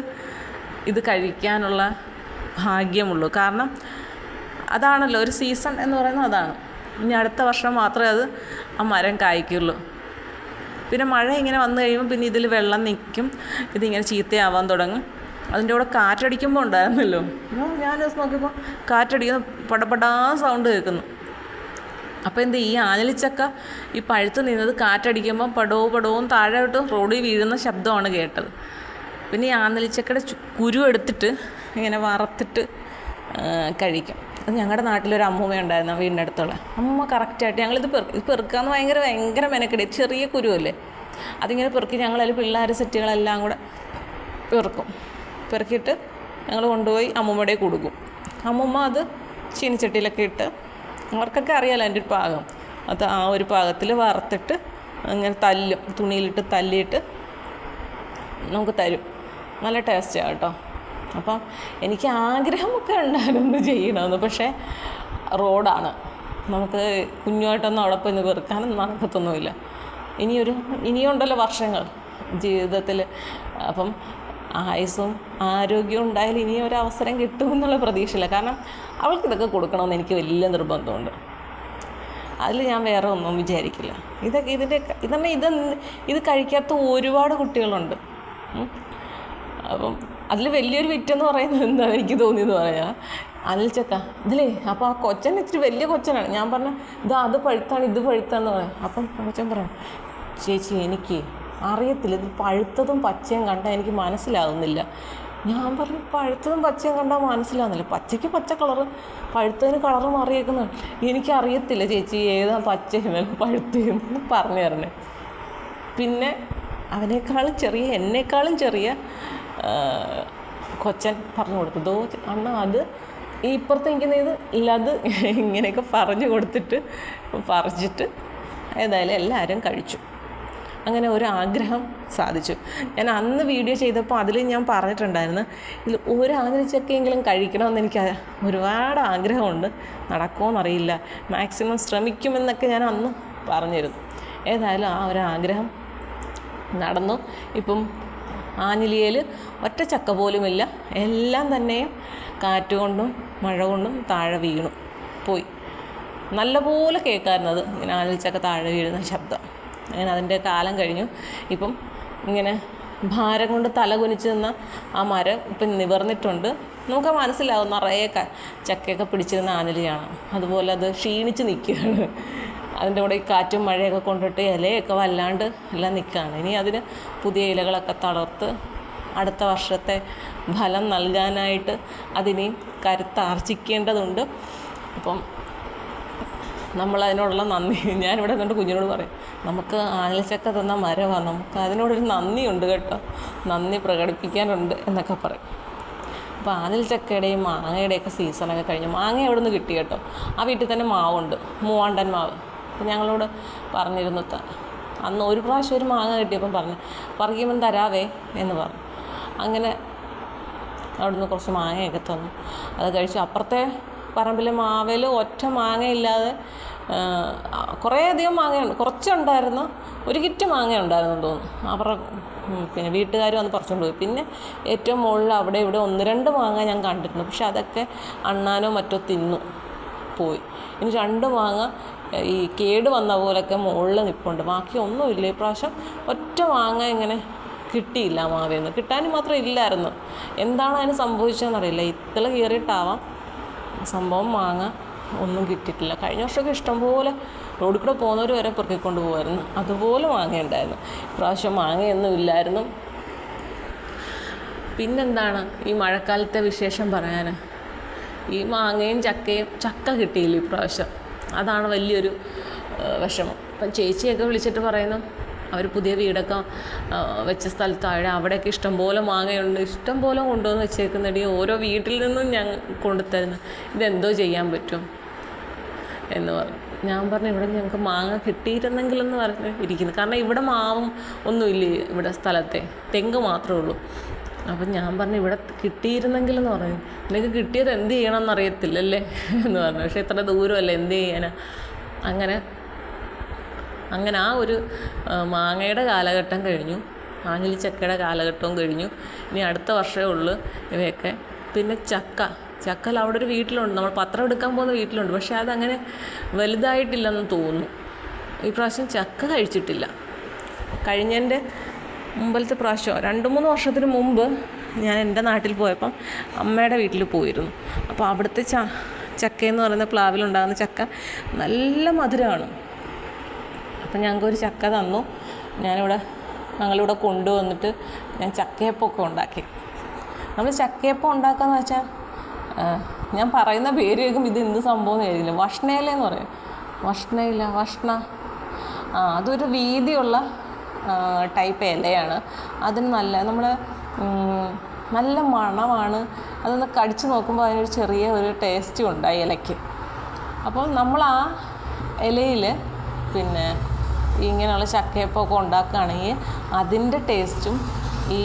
ഇത് കഴിക്കാനുള്ള ഭാഗ്യമുള്ളൂ. കാരണം അതാണല്ലോ ഒരു സീസൺ എന്ന് പറയുന്നത്, അതാണ്. ഇനി അടുത്ത വർഷം മാത്രമേ അത് ആ മരം കായ്ക്കുള്ളൂ. പിന്നെ മഴ ഇങ്ങനെ വന്നു കഴിയുമ്പോൾ പിന്നെ ഇതിൽ വെള്ളം നിൽക്കും, ഇതിങ്ങനെ ചീത്തയാവാൻ തുടങ്ങും. അതിൻ്റെ കൂടെ കാറ്റടിക്കുമ്പോൾ ഉണ്ടായിരുന്നല്ലോ, ഞാൻ ദിവസം നോക്കിയപ്പോൾ കാറ്റടിക്കുന്ന പടപടാ സൗണ്ട് കേൾക്കുന്നു. അപ്പോൾ ഈ ആഞ്ഞിലിച്ചക്ക ഈ പഴുത്ത് നിന്നത് കാറ്റടിക്കുമ്പോൾ പടവും താഴോട്ട് റോഡിൽ വീഴുന്ന ശബ്ദമാണ് കേട്ടത്. പിന്നെ ഈ ആഞ്ഞിലിച്ചക്കയുടെ കുരു എടുത്തിട്ട് ഇങ്ങനെ വറുത്തിട്ട് കഴിക്കും. അത് ഞങ്ങളുടെ നാട്ടിലൊരു അമ്മൂമ്മയുണ്ടായിരുന്നു, വീടിൻ്റെ അടുത്തുള്ള അമ്മൂമ്മ. കറക്റ്റായിട്ട് ഞങ്ങളിത് പെറുക്കാമെന്ന് ഭയങ്കര മെനക്കെടി. ചെറിയ കുരുവല്ലേ, അതിങ്ങനെ പെറുക്കി ഞങ്ങളതിൽ പിള്ളേർ സെറ്റുകളെല്ലാം കൂടെ പെറുക്കിയിട്ട് ഞങ്ങൾ കൊണ്ടുപോയി അമ്മൂമ്മയുടെ കൊടുക്കും. അമ്മൂമ്മ അത് ചീനിച്ചട്ടിയിലൊക്കെ ഇട്ട്, അവർക്കൊക്കെ അറിയാമല്ലോ അതിൻ്റെ ഒരു പാകം, അത് ആ ഒരു പാകത്തിൽ വറുത്തിട്ട് അങ്ങനെ തല്ലും, തുണിയിലിട്ട് തല്ലിയിട്ട് നമുക്ക് തരും. നല്ല ടേസ്റ്റാണ് കേട്ടോ. അപ്പം എനിക്ക് ആഗ്രഹമൊക്കെ ഉണ്ടായിരുന്നു ചെയ്യണമെന്ന്. പക്ഷേ റോഡാണ്, നമുക്ക് കുഞ്ഞുമായിട്ടൊന്നും അവിടെ പോയി വെറുക്കാനൊന്നും നടക്കത്തൊന്നുമില്ല. ഇനിയും ഉണ്ടല്ലോ വർഷങ്ങൾ ജീവിതത്തിൽ. അപ്പം ആയുസ്സും ആരോഗ്യവും ഉണ്ടായാലും ഇനിയും ഒരു അവസരം കിട്ടുമെന്നുള്ള പ്രതീക്ഷയില്ല. കാരണം അവൾക്കിതൊക്കെ കൊടുക്കണമെന്ന് എനിക്ക് വലിയ നിർബന്ധമുണ്ട്. അതിൽ ഞാൻ വേറെ ഒന്നും വിചാരിക്കില്ല. ഇത് കഴിക്കാത്ത ഒരുപാട് കുട്ടികളുണ്ട്. അപ്പം അതിൽ വലിയൊരു വിറ്റെന്ന് പറയുന്നത് എന്താ എനിക്ക് തോന്നിയെന്ന് പറയാം, അനിൽ ചക്ക ഇതിലേ. അപ്പോൾ ആ കൊച്ചൻ ഇത്തിരി വലിയ കൊച്ചനാണ്. ഞാൻ പറഞ്ഞു അത് പഴുത്താണ്, ഇത് പഴുത്താന്ന് പറയാം. അപ്പം കൊച്ചൻ പറയാം, ചേച്ചി എനിക്ക് അറിയത്തില്ല, ഇത് പഴുത്തതും പച്ചയും കണ്ടാൽ എനിക്ക് മനസ്സിലാവുന്നില്ല. ഞാൻ പറഞ്ഞു പഴുത്തതും പച്ചയും കണ്ടാൽ മനസ്സിലാവുന്നില്ല, പച്ചയ്ക്ക് പച്ച കളറ്, പഴുത്തതിന് കളറ് മാറിയേക്കുന്നത് എനിക്കറിയത്തില്ല ചേച്ചി ഏതാ പച്ചയും പഴുത്തതെന്ന് പറഞ്ഞു തരണേ. പിന്നെ എന്നെക്കാളും ചെറിയ കൊച്ചൻ പറഞ്ഞു കൊടുത്തു, അണ്ണ അത് ഇപ്പുറത്ത് നിൽക്കുന്ന ഇല്ല അത് ഇങ്ങനെയൊക്കെ പറിച്ചിട്ട് ഏതായാലും എല്ലാവരും കഴിച്ചു. അങ്ങനെ ഒരു ആഗ്രഹം സാധിച്ചു. ഞാൻ അന്ന് വീഡിയോ ചെയ്തപ്പോൾ അതിൽ ഞാൻ പറഞ്ഞിട്ടുണ്ടായിരുന്നു, ഇതിൽ ഒരു ആഞ്ഞിലിച്ചക്കയെങ്കിലും കഴിക്കണമെന്ന് എനിക്ക് ഒരുപാട് ആഗ്രഹമുണ്ട്. നടക്കുമോയെന്നറിയില്ല, മാക്സിമം ശ്രമിക്കുമെന്നൊക്കെ ഞാൻ അന്ന് പറഞ്ഞിരുന്നു. ഏതായാലും ആ ഒരു ആഗ്രഹം നടന്നു. ഇപ്പം ആഞ്ഞിലിയിൽ ഒറ്റ ചക്ക പോലുമില്ല. എല്ലാം തന്നെയും കാറ്റുകൊണ്ടും മഴ കൊണ്ടും താഴെ വീണു പോയി. നല്ലപോലെ കേൾക്കാറുന്നത് ഇങ്ങനെ ആഞ്ഞിലിച്ചക്ക താഴെ വീഴുന്ന ശബ്ദം. അങ്ങനെ അതിൻ്റെ കാലം കഴിഞ്ഞു. ഇപ്പം ഇങ്ങനെ ഭാരം കൊണ്ട് തല കുനിച്ച് നിന്ന ആ മരം ഇപ്പം നിവർന്നിട്ടുണ്ട്. നമുക്ക് മനസ്സിലാവും നിറയെ ചക്കയൊക്കെ പിടിച്ചിരുന്ന ആഞ്ഞിലിയാണ്. അതുപോലെ അത് ക്ഷീണിച്ച് നിൽക്കുകയാണ്. അതിൻ്റെ കൂടെ ഈ കാറ്റും മഴയൊക്കെ കൊണ്ടിട്ട് ഇലയൊക്കെ വല്ലാണ്ട് എല്ലാം നിൽക്കുകയാണ്. ഇനി അതിന് പുതിയ ഇലകളൊക്കെ തളർത്ത് അടുത്ത വർഷത്തെ ഫലം നൽകാനായിട്ട് അതിനെയും കരുത്താർജിക്കേണ്ടതുണ്ട്. അപ്പം നമ്മളതിനോടുള്ള നന്ദി, ഞാനിവിടെ നിന്നുകൊണ്ട് കുഞ്ഞിനോട് പറയും, നമുക്ക് ആഞ്ഞിലിച്ചക്ക തന്ന മരമാണ്, നമുക്ക് അതിനോടൊരു നന്ദിയുണ്ട് കേട്ടോ, നന്ദി പ്രകടിപ്പിക്കാനുണ്ട് എന്നൊക്കെ പറയും. അപ്പോൾ ആഞ്ഞിലിച്ചക്കയുടെയും മാങ്ങയുടെയൊക്കെ സീസണൊക്കെ കഴിഞ്ഞു. മാങ്ങ എവിടെ നിന്ന് കിട്ടി കേട്ടോ, ആ വീട്ടിൽ തന്നെ മാവുണ്ട്, മൂവാണ്ടൻ മാവ്. അപ്പോൾ ഞങ്ങളോട് പറഞ്ഞിരുന്നു, അന്ന് ഒരു പ്രാവശ്യം ഒരു മാങ്ങ കിട്ടിയപ്പം പറഞ്ഞു പറിക്കുമ്പം തരാവേ എന്ന് പറഞ്ഞു. അങ്ങനെ അവിടുന്ന് കുറച്ച് മാങ്ങയൊക്കെ തന്നു, അത് കഴിച്ചു. അപ്പുറത്തെ പറമ്പിലെ മാവേൽ ഒറ്റ മാങ്ങയില്ലാതെ കുറേയധികം മാങ്ങയുണ്ട്, കുറച്ചുണ്ടായിരുന്നു, ഒരു കിറ്റ് മാങ്ങ ഉണ്ടായിരുന്നു തോന്നുന്നു. അവരുടെ പിന്നെ വീട്ടുകാർ വന്ന് പറിച്ചുകൊണ്ട് പോയി. പിന്നെ ഏറ്റവും മുകളിൽ അവിടെ ഇവിടെ 1-2 മാങ്ങ ഞാൻ കണ്ടിരുന്നു, പക്ഷെ അതൊക്കെ അണ്ണാനോ മറ്റോ തിന്നു പോയി. ഇനി 2 മാങ്ങ ഈ കേട് വന്ന പോലൊക്കെ മുകളിൽ നിൽപ്പുണ്ട്, ബാക്കി ഒന്നുമില്ല. ഈ പ്രാവശ്യം ഒറ്റ മാങ്ങ ഇങ്ങനെ കിട്ടിയില്ല മാവേന്ന്, കിട്ടാനും മാത്രം ഇല്ലായിരുന്നു. എന്താണ് അതിന് സംഭവിച്ചതെന്നറിയില്ല, ഇത്തള കയറിയിട്ടാവാം സംഭവം. മാങ്ങ ഒന്നും കിട്ടിയിട്ടില്ല. കഴിഞ്ഞ വർഷമൊക്കെ ഇഷ്ടംപോലെ റോഡിൽ കൂടെ പോകുന്നവർ വരെ പെറുക്കിക്കൊണ്ട് പോകുമായിരുന്നു, അതുപോലെ മാങ്ങയുണ്ടായിരുന്നു. ഇപ്രാവശ്യം മാങ്ങയൊന്നും ഇല്ലായിരുന്നു. പിന്നെന്താണ് ഈ മഴക്കാലത്തെ വിശേഷം പറയാൻ, ഈ മാങ്ങയും ചക്ക കിട്ടിയില്ല ഇപ്രാവശ്യം, അതാണ് വലിയൊരു വിഷമം. ഇപ്പം ചേച്ചിയൊക്കെ വിളിച്ചിട്ട് പറയുന്നു, അവർ പുതിയ വീടൊക്കെ വെച്ച സ്ഥലത്ത് അവിടെയൊക്കെ ഇഷ്ടംപോലെ മാങ്ങയുണ്ട്, ഇഷ്ടംപോലെ കൊണ്ടുവന്ന് വെച്ചേക്കുന്നടി, ഓരോ വീട്ടിൽ നിന്നും ഞാൻ കൊണ്ടുതരുന്നു, ഇതെന്തോ ചെയ്യാൻ പറ്റും എന്ന് പറഞ്ഞു. ഞാൻ പറഞ്ഞു ഇവിടെ ഞങ്ങൾക്ക് മാങ്ങ കിട്ടിയിരുന്നെങ്കിലെന്ന് പറഞ്ഞ് ഇരിക്കുന്നു. കാരണം ഇവിടെ മാവും ഒന്നുമില്ലേ, ഇവിടെ സ്ഥലത്തെ തെങ്ങ് മാത്രമേ ഉള്ളൂ. അപ്പം ഞാൻ പറഞ്ഞു ഇവിടെ കിട്ടിയിരുന്നെങ്കിലെന്ന് പറഞ്ഞു. എനിക്ക് കിട്ടിയത് എന്ത് ചെയ്യണമെന്ന് അറിയത്തില്ലല്ലേ എന്ന് പറഞ്ഞു. പക്ഷേ ഇത്ര ദൂരമല്ല, എന്ത് ചെയ്യാനാ. അങ്ങനെ ആ ഒരു മാങ്ങയുടെ കാലഘട്ടം കഴിഞ്ഞു, ആഞ്ഞിലിച്ചക്കയുടെ കാലഘട്ടവും കഴിഞ്ഞു. ഇനി അടുത്ത വർഷമേ ഉള്ളൂ ഇവയൊക്കെ. പിന്നെ ചക്കൽ അവിടെ ഒരു വീട്ടിലുണ്ട്, നമ്മൾ പത്രം എടുക്കാൻ പോകുന്ന വീട്ടിലുണ്ട്, പക്ഷേ അതങ്ങനെ വലുതായിട്ടില്ലെന്ന് തോന്നുന്നു. ഈ പ്രാവശ്യം ചക്ക കഴിച്ചിട്ടില്ല. കഴിഞ്ഞതിൻ്റെ മുമ്പത്തെ പ്രാവശ്യം 2-3 വർഷത്തിന് മുമ്പ് ഞാൻ എൻ്റെ നാട്ടിൽ പോയപ്പം അമ്മയുടെ വീട്ടിൽ പോയിരുന്നു. അപ്പോൾ അവിടുത്തെ ചക്കയെന്ന് പറയുന്ന പ്ലാവിലുണ്ടാകുന്ന ചക്ക നല്ല മധുരമാണ്. അപ്പം ഞങ്ങൾക്കൊരു ചക്ക തന്നു. ഞങ്ങളിവിടെ കൊണ്ടുവന്നിട്ട് ഞാൻ ചക്കയപ്പമൊക്കെ ഉണ്ടാക്കി. നമ്മൾ ചക്കയപ്പം ഉണ്ടാക്കാന്ന് വെച്ചാൽ, ഞാൻ പറയുന്ന പേര് കേൾക്കുമ്പോൾ ഇത് എന്ത് സംഭവം എന്ന് കഴിയില്ല, വഷ്ണയിലെന്ന് പറയും. വഷ്ണ അതൊരു വീതിയുള്ള ടൈപ്പ് ഇലയാണ്. അതിന് നല്ല മണമാണ്. അതൊന്ന് കടിച്ച് നോക്കുമ്പോൾ അതിനൊരു ചെറിയ ഒരു ടേസ്റ്റും ഉണ്ട് ആ ഇലയ്ക്ക്. അപ്പോൾ നമ്മൾ ആ ഇലയിൽ പിന്നെ ഇങ്ങനെയുള്ള ചക്കയപ്പമൊക്കെ ഉണ്ടാക്കുകയാണെങ്കിൽ അതിൻ്റെ ടേസ്റ്റും ഈ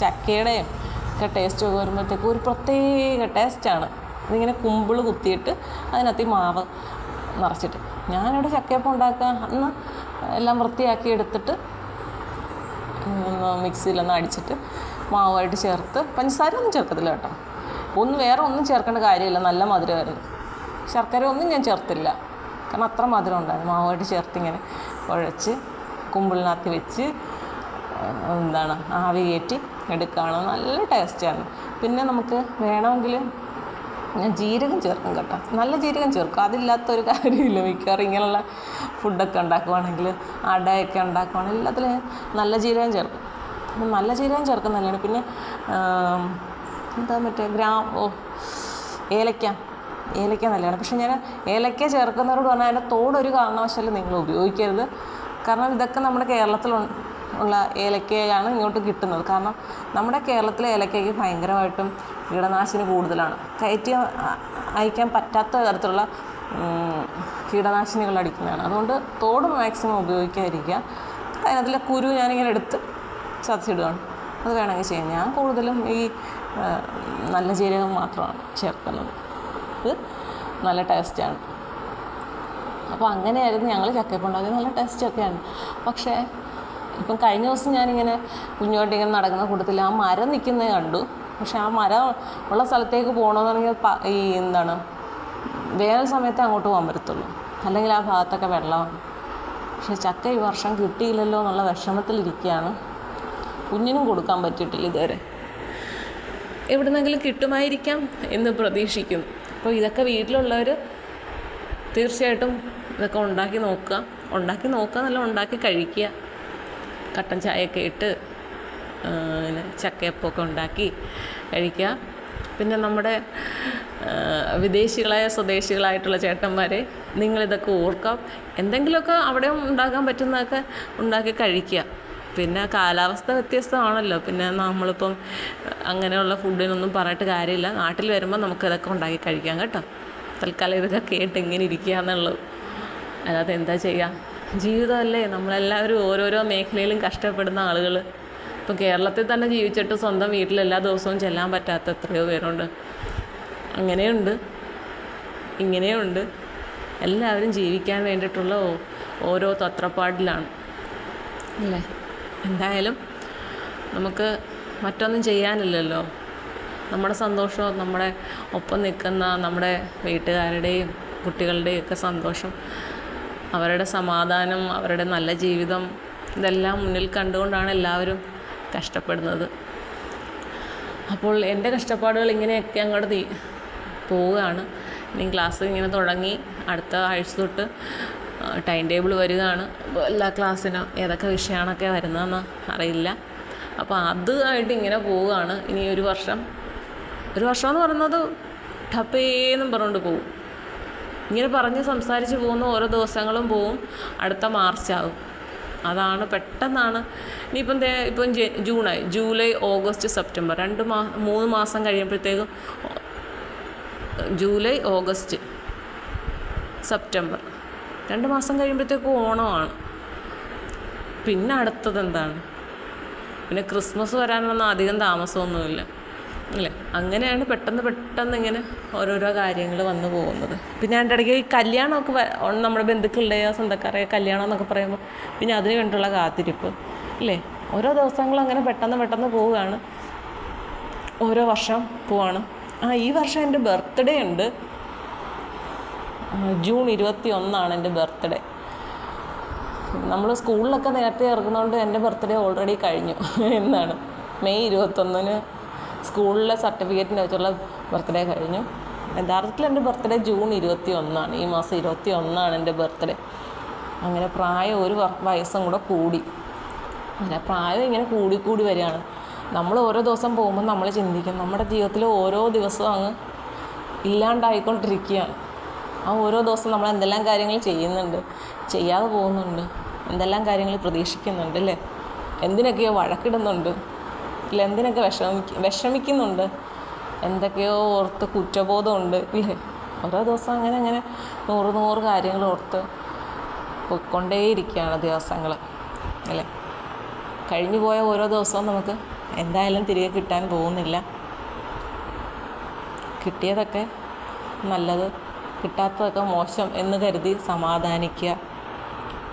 ചക്കയുടെയും ഒക്കെ ടേസ്റ്റ് ഒക്കെ വരുമ്പോഴത്തേക്കും ഒരു പ്രത്യേക ടേസ്റ്റാണ്. ഇതിങ്ങനെ കുമ്പിൾ കുത്തിയിട്ട് അതിനകത്ത് ഈ മാവ് നിറച്ചിട്ട്. ഞാനിവിടെ ചക്കയപ്പം ഉണ്ടാക്കാൻ അന്ന് എല്ലാം വൃത്തിയാക്കി എടുത്തിട്ട് മിക്സിയിലൊന്ന് അടിച്ചിട്ട് മാവായിട്ട് ചേർത്ത്, പഞ്ചസാര ഒന്നും ചേർക്കത്തില്ല കേട്ടോ, വേറെ ഒന്നും ചേർക്കേണ്ട കാര്യമില്ല, നല്ല മധുരമായിരുന്നു. ശർക്കര ഒന്നും ഞാൻ ചേർത്തില്ല, കാരണം അത്ര മധുരം ഉണ്ടായിരുന്നു. മാവായിട്ട് ചേർത്ത് ഇങ്ങനെ കുഴച്ച് കുമ്പിളിനകത്ത് വെച്ച് ആവി കയറ്റി എടുക്കുകയാണ്. നല്ല ടേസ്റ്റാണ്. പിന്നെ നമുക്ക് വേണമെങ്കിൽ ഞാൻ ജീരകം ചേർക്കും കേട്ടോ, നല്ല ജീരകം ചേർക്കും, അതില്ലാത്തൊരു കാര്യമില്ല. മിക്കവാറും ഇങ്ങനെയുള്ള ഫുഡൊക്കെ ഉണ്ടാക്കുവാണെങ്കിൽ, അടയൊക്കെ ഉണ്ടാക്കുവാണെങ്കിൽ എല്ലാത്തിലും നല്ല ജീരകം ചേർക്കും. നല്ല ജീരകം ചേർക്കും നല്ലതാണ്. പിന്നെ മറ്റേ ഏലക്ക നല്ലതാണ്. പക്ഷെ ഞാൻ ഏലക്ക ചേർക്കുന്നവരോട് പറഞ്ഞാൽ അതിൻ്റെ തോടൊരു കാരണവശാലും നിങ്ങൾ ഉപയോഗിക്കരുത്. കാരണം ഇതൊക്കെ നമ്മുടെ കേരളത്തിലുള്ള ഏലക്കയാണ് ഇങ്ങോട്ട് കിട്ടുന്നത്. കാരണം നമ്മുടെ കേരളത്തിലെ ഏലക്കയ്ക്ക് ഭയങ്കരമായിട്ടും കീടനാശിനി കൂടുതലാണ്. അയക്കാൻ പറ്റാത്ത തരത്തിലുള്ള കീടനാശിനികൾ അടിക്കുന്നതാണ്. അതുകൊണ്ട് തോട് മാക്സിമം ഉപയോഗിക്കാതിരിക്കുക. അതിനകത്തിലെ കുരു ഞാനിങ്ങനെ എടുത്ത് ചതച്ചിടുകയാണ്. അത് വേണമെങ്കിൽ ചെയ്യാം. ഞാൻ കൂടുതലും ഈ നല്ല ജീരകം മാത്രമാണ് ചേർക്കുന്നത്. ഇത് നല്ല ടേസ്റ്റാണ്. അപ്പോൾ അങ്ങനെയായിരുന്നു ഞങ്ങൾ ചക്കയപ്പം ഉണ്ടാക്കിയത്. നല്ല ടേസ്റ്റൊക്കെയാണ്. പക്ഷേ ഇപ്പം കഴിഞ്ഞ ദിവസം ഞാനിങ്ങനെ കുഞ്ഞുമായിട്ട് ഇങ്ങനെ നടക്കുന്ന കൂട്ടത്തിൽ ആ മരം നിൽക്കുന്നത് കണ്ടു. പക്ഷെ ആ മരം ഉള്ള സ്ഥലത്തേക്ക് പോകണമെന്നുണ്ടെങ്കിൽ വേനൽ സമയത്ത് അങ്ങോട്ട് പോകാൻ പറ്റത്തുള്ളൂ, അല്ലെങ്കിൽ ആ ഭാഗത്തൊക്കെ വെള്ളമാണ്. പക്ഷെ ചക്ക ഈ വർഷം കിട്ടിയില്ലല്ലോ എന്നുള്ള വിഷമത്തിലിരിക്കുകയാണ്. കുഞ്ഞിനും കൊടുക്കാൻ പറ്റിയിട്ടില്ല ഇതുവരെ. എവിടുന്നെങ്കിലും കിട്ടുമായിരിക്കാം എന്ന് പ്രതീക്ഷിക്കുന്നു. അപ്പോൾ ഇതൊക്കെ വീട്ടിലുള്ളവർ തീർച്ചയായിട്ടും ഇതൊക്കെ ഉണ്ടാക്കി നോക്കുക എന്നല്ല, ഉണ്ടാക്കി കഴിക്കുക. കട്ടൻ ചായയൊക്കെ ഇട്ട് ചക്കയപ്പമൊക്കെ ഉണ്ടാക്കി കഴിക്കുക. പിന്നെ നമ്മുടെ വിദേശികളായ സ്വദേശികളായിട്ടുള്ള ചേട്ടന്മാരെ, നിങ്ങളിതൊക്കെ ഓർക്കാം. എന്തെങ്കിലുമൊക്കെ അവിടെ ഉണ്ടാക്കാൻ പറ്റുന്നതൊക്കെ ഉണ്ടാക്കി കഴിക്കുക. പിന്നെ കാലാവസ്ഥ വ്യത്യസ്തമാണല്ലോ, പിന്നെ നമ്മളിപ്പം അങ്ങനെയുള്ള ഫുഡിനൊന്നും പറഞ്ഞിട്ട് കാര്യമില്ല. നാട്ടിൽ വരുമ്പോൾ നമുക്കിതൊക്കെ ഉണ്ടാക്കി കഴിക്കാം കേട്ടോ. തൽക്കാലം ഇതൊക്കെ കേട്ട് ഇങ്ങനെ ഇരിക്കുക എന്നുള്ളത്, അല്ലാതെ എന്താ ചെയ്യുക? ജീവിതമല്ലേ. നമ്മളെല്ലാവരും ഓരോരോ മേഖലയിലും കഷ്ടപ്പെടുന്ന ആളുകൾ. ഇപ്പം കേരളത്തിൽ തന്നെ ജീവിച്ചിട്ട് സ്വന്തം വീട്ടിൽ എല്ലാ ദിവസവും ചെല്ലാൻ പറ്റാത്ത എത്രയോ പേരുണ്ട്. അങ്ങനെയുണ്ട്, ഇങ്ങനെയുണ്ട്. എല്ലാവരും ജീവിക്കാൻ വേണ്ടിയിട്ടുള്ള ഓരോ തത്രപ്പാടിലാണ് അല്ലേ. എന്തായാലും നമുക്ക് മറ്റൊന്നും ചെയ്യാനില്ലല്ലോ. നമ്മുടെ സന്തോഷവും നമ്മുടെ ഒപ്പം നിൽക്കുന്ന നമ്മുടെ വീട്ടുകാരുടെയും കുട്ടികളുടെയും ഒക്കെ സന്തോഷം, അവരുടെ സമാധാനം, അവരുടെ നല്ല ജീവിതം, ഇതെല്ലാം മുന്നിൽ കണ്ടുകൊണ്ടാണ് എല്ലാവരും കഷ്ടപ്പെടുന്നത്. അപ്പോൾ എൻ്റെ കഷ്ടപ്പാടുകൾ ഇങ്ങനെയൊക്കെ അങ്ങോട്ട് പോവുകയാണ്. ഇനി ക്ലാസ് ഇങ്ങനെ തുടങ്ങി, അടുത്ത ആഴ്ച തൊട്ട് ടൈം ടേബിൾ വരികയാണ്. എല്ലാ ക്ലാസ്സിനും ഏതൊക്കെ വിഷയമാണൊക്കെ വരുന്നതെന്ന് അറിയില്ല. അപ്പോൾ അതുമായിട്ട് ഇങ്ങനെ പോവുകയാണ്. ഇനി ഒരു വർഷം എന്ന് പറയുന്നത് ടപ്പേന്നും പറഞ്ഞുകൊണ്ട് പോവും. ഇങ്ങനെ പറഞ്ഞ് സംസാരിച്ച് പോകുന്ന ഓരോ ദിവസങ്ങളും പോവും. അടുത്ത മാർച്ചാകും. അതാണ് പെട്ടെന്നാണ്. ഇപ്പം ജൂണായി, ജൂലൈ, ഓഗസ്റ്റ്, സെപ്റ്റംബർ 3 മാസം കഴിയുമ്പോഴത്തേക്കും, ജൂലൈ, ഓഗസ്റ്റ്, സെപ്റ്റംബർ 2 മാസം കഴിയുമ്പോഴത്തേക്കും ഓണമാണ്. പിന്നെ അടുത്തത് എന്താണ്? പിന്നെ ക്രിസ്മസ് വരാനൊന്നും അധികം താമസമൊന്നുമില്ല അല്ലേ. അങ്ങനെയാണ് പെട്ടെന്ന് ഇങ്ങനെ ഓരോരോ കാര്യങ്ങൾ വന്നു പോകുന്നത്. പിന്നെ അതിൻ്റെ ഇടയ്ക്ക് ഈ കല്യാണമൊക്കെ നമ്മുടെ ബന്ധുക്കളുടെ സ്വന്തക്കാരെ കല്യാണം എന്നൊക്കെ പറയുമ്പോൾ പിന്നെ അതിന് വേണ്ടിയുള്ള കാത്തിരിപ്പ് അല്ലേ. ഓരോ ദിവസങ്ങളും അങ്ങനെ പെട്ടെന്ന് പോവുകയാണ്. ഓരോ വർഷം പോവാണ്. ഈ വർഷം എൻ്റെ ബർത്ത്ഡേ ഉണ്ട്. ജൂൺ 21 എൻ്റെ ബർത്ത്ഡേ. നമ്മൾ സ്കൂളിലൊക്കെ നേരത്തെ ഇറങ്ങുന്നതുകൊണ്ട് എൻ്റെ ബർത്ത്ഡേ ഓൾറെഡി കഴിഞ്ഞു എന്നാണ്. മെയ് 21 സ്കൂളിലെ സർട്ടിഫിക്കറ്റിൻ്റെ വെച്ചുള്ള ബർത്ത്ഡേ കഴിഞ്ഞു. യഥാർത്ഥത്തിൽ എൻ്റെ ബർത്ത്ഡേ ജൂൺ 21. ഈ മാസം 21 എൻ്റെ ബർത്ത്ഡേ. അങ്ങനെ പ്രായം ഒരു വയസ്സും കൂടെ കൂടി. അങ്ങനെ പ്രായം ഇങ്ങനെ കൂടി വരികയാണ്. നമ്മൾ ഓരോ ദിവസം പോകുമ്പോൾ നമ്മൾ ചിന്തിക്കും, നമ്മുടെ ജീവിതത്തിൽ ഓരോ ദിവസവും അങ്ങ് ഇല്ലാണ്ടായിക്കൊണ്ടിരിക്കുകയാണ്. ആ ഓരോ ദിവസം നമ്മൾ എന്തെല്ലാം കാര്യങ്ങൾ ചെയ്യുന്നുണ്ട്, ചെയ്യാതെ പോകുന്നുണ്ട്, എന്തെല്ലാം കാര്യങ്ങൾ പ്രതീക്ഷിക്കുന്നുണ്ട് അല്ലേ. എന്തിനൊക്കെയോ വഴക്കിടുന്നുണ്ട് ഇല്ല, എന്തിനൊക്കെ വിഷമിക്കുന്നുണ്ട്, എന്തൊക്കെയോ ഓർത്ത് കുറ്റബോധമുണ്ട് ഇല്ലേ. ഓരോ ദിവസം അങ്ങനെ 100 കാര്യങ്ങൾ ഓർത്ത് പോയിക്കൊണ്ടേയിരിക്കുകയാണ് ദിവസങ്ങൾ അല്ലേ. കഴിഞ്ഞു പോയ ഓരോ ദിവസവും നമുക്ക് എന്തായാലും തിരികെ കിട്ടാൻ പോകുന്നില്ല. കിട്ടിയതൊക്കെ നല്ലത് കിട്ടാത്തതൊക്കെ മോശം എന്ന് കരുതി സമാധാനിക്കുക.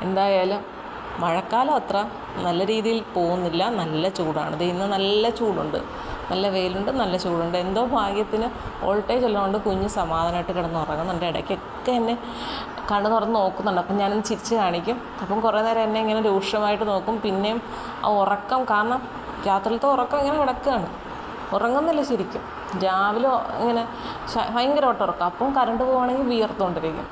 എന്തായാലും മഴക്കാലം അത്ര നല്ല രീതിയിൽ പോകുന്നില്ല, നല്ല ചൂടാണ്. ഇത് ഇന്ന് നല്ല ചൂടുണ്ട്, നല്ല വെയിലുണ്ട്, നല്ല ചൂടുണ്ട്. എന്തോ ഭാഗ്യത്തിന് വോൾട്ടേജ് ഉള്ളതുകൊണ്ട് കുഞ്ഞ് സമാധാനമായിട്ട് കിടന്നുറങ്ങുന്നുണ്ട്. ഇടയ്ക്കൊക്കെ എന്നെ കണ്ണ് തുറന്ന് നോക്കുന്നുണ്ട്. അപ്പം ഞാനൊന്ന് ചിരിച്ച് കാണിക്കും. അപ്പം കുറേ നേരം എന്നെ ഇങ്ങനെ രൂക്ഷമായിട്ട് നോക്കും. പിന്നെയും ആ ഉറക്കം, കാരണം രാത്രിയിലത്തെ ഉറക്കം ഇങ്ങനെ കിടക്കുകയാണ്, ഉറങ്ങുന്നില്ല ശരിക്കും. രാവിലെ ഇങ്ങനെ ഭയങ്കരമായിട്ട് ഉറക്കം. അപ്പം കറണ്ട് പോവുകയാണെങ്കിൽ വിയർത്തുകൊണ്ടിരിക്കും.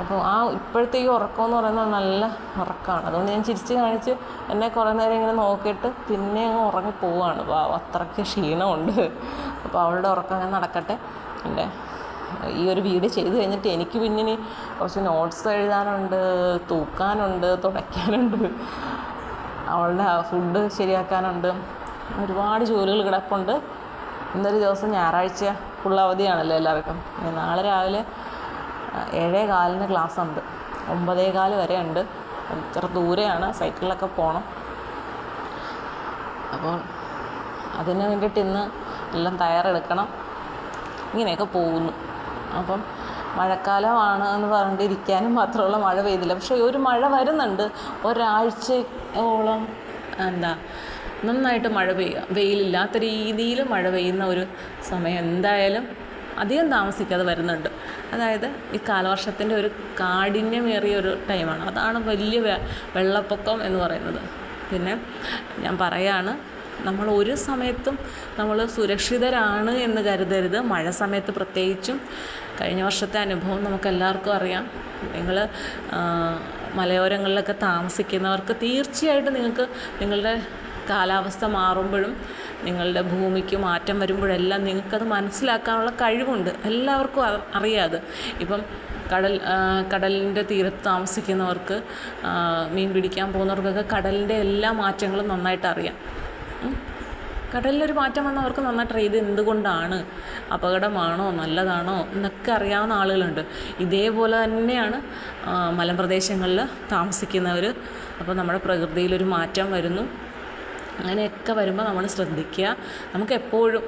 അപ്പോൾ ആ ഇപ്പോഴത്തെ ഈ ഉറക്കം എന്ന് പറയുന്നത് നല്ല ഉറക്കമാണ്. അതുകൊണ്ട് ഞാൻ ചിരിച്ച് കാണിച്ച് എന്നെ കുറേ നേരം ഇങ്ങനെ നോക്കിയിട്ട് പിന്നെ അങ്ങ് ഉറങ്ങിപ്പോവാണ്. അത്രയ്ക്ക് ക്ഷീണമുണ്ട്. അപ്പോൾ അവളുടെ ഉറക്കം അങ്ങനെ നടക്കട്ടെ. എൻ്റെ ഈ ഒരു വീഡിയോ ചെയ്ത് കഴിഞ്ഞിട്ട് എനിക്ക് പിന്നെ കുറച്ച് നോട്ട്സ് എഴുതാനുണ്ട്, തൂക്കാനുണ്ട്, തുടയ്ക്കാനുണ്ട്, അവളുടെ ഫുഡ് ശരിയാക്കാനുണ്ട്, ഒരുപാട് ജോലികൾ കിടപ്പുണ്ട്. ഇന്നൊരു ദിവസം ഞായറാഴ്ച ഫുൾ അവധിയാണല്ലോ എല്ലാവർക്കും. നാളെ രാവിലെ 7:15 ക്ലാസ് ഉണ്ട്, 9:15 വരെ ഉണ്ട്. ഇത്ര ദൂരെയാണ്, സൈക്കിളിലൊക്കെ പോകണം. അപ്പോൾ അതിന് വേണ്ടിയിട്ട് ഇന്ന് എല്ലാം തയ്യാറെടുക്കണം. ഇങ്ങനെയൊക്കെ പോകുന്നു. അപ്പം മഴക്കാലമാണ് എന്ന് പറഞ്ഞിരിക്കാനും മാത്രമുള്ള മഴ പെയ്തില്ല. പക്ഷേ ഒരു മഴ വരുന്നുണ്ട്. ഒരാഴ്ചയോളം നന്നായിട്ട് മഴ പെയ്യുക, വെയിലില്ലാത്ത രീതിയിൽ മഴ പെയ്യുന്ന ഒരു സമയം എന്തായാലും അധികം താമസിക്കാതെ വരുന്നുണ്ട്. അതായത് ഈ കാലവർഷത്തിൻ്റെ ഒരു കാഠിന്യമേറിയ ഒരു ടൈമാണ്. അതാണ് വലിയ വെള്ളപ്പൊക്കം എന്ന് പറയുന്നത്. പിന്നെ ഞാൻ പറയാണ്, നമ്മൾ ഒരു സമയത്തും നമ്മൾ സുരക്ഷിതരാണ് എന്ന് കരുതരുത്. മഴ സമയത്ത് പ്രത്യേകിച്ചും. കഴിഞ്ഞ വർഷത്തെ അനുഭവം നമുക്കെല്ലാവർക്കും അറിയാം. നിങ്ങൾ മലയോരങ്ങളിലൊക്കെ താമസിക്കുന്നവർക്ക് തീർച്ചയായിട്ടും നിങ്ങൾക്ക് നിങ്ങളുടെ കാലാവസ്ഥ മാറുമ്പോഴും നിങ്ങളുടെ ഭൂമിക്ക് മാറ്റം വരുമ്പോഴെല്ലാം നിങ്ങൾക്കത് മനസ്സിലാക്കാനുള്ള കഴിവുണ്ട്. എല്ലാവർക്കും അറിയാതെ. ഇപ്പം കടലിൻ്റെ തീരത്ത് താമസിക്കുന്നവർക്ക്, മീൻ പിടിക്കാൻ പോകുന്നവർക്കൊക്കെ കടലിൻ്റെ എല്ലാ മാറ്റങ്ങളും നന്നായിട്ട് അറിയാം. കടലിലൊരു മാറ്റം വന്നാൽ അവർക്ക് നന്നായിട്ട് അറിയാം ഇത് എന്തുകൊണ്ടാണ്, അപകടമാണോ നല്ലതാണോ എന്നൊക്കെ അറിയാവുന്ന ആളുകളുണ്ട്. ഇതേപോലെ തന്നെയാണ് മലമ്പ്രദേശങ്ങളിൽ താമസിക്കുന്നവർ. അപ്പോൾ നമ്മുടെ പ്രകൃതിയിലൊരു മാറ്റം വരുന്നു. അങ്ങനെയൊക്കെ വരുമ്പോൾ നമ്മൾ ശ്രദ്ധിക്കുക. നമുക്കെപ്പോഴും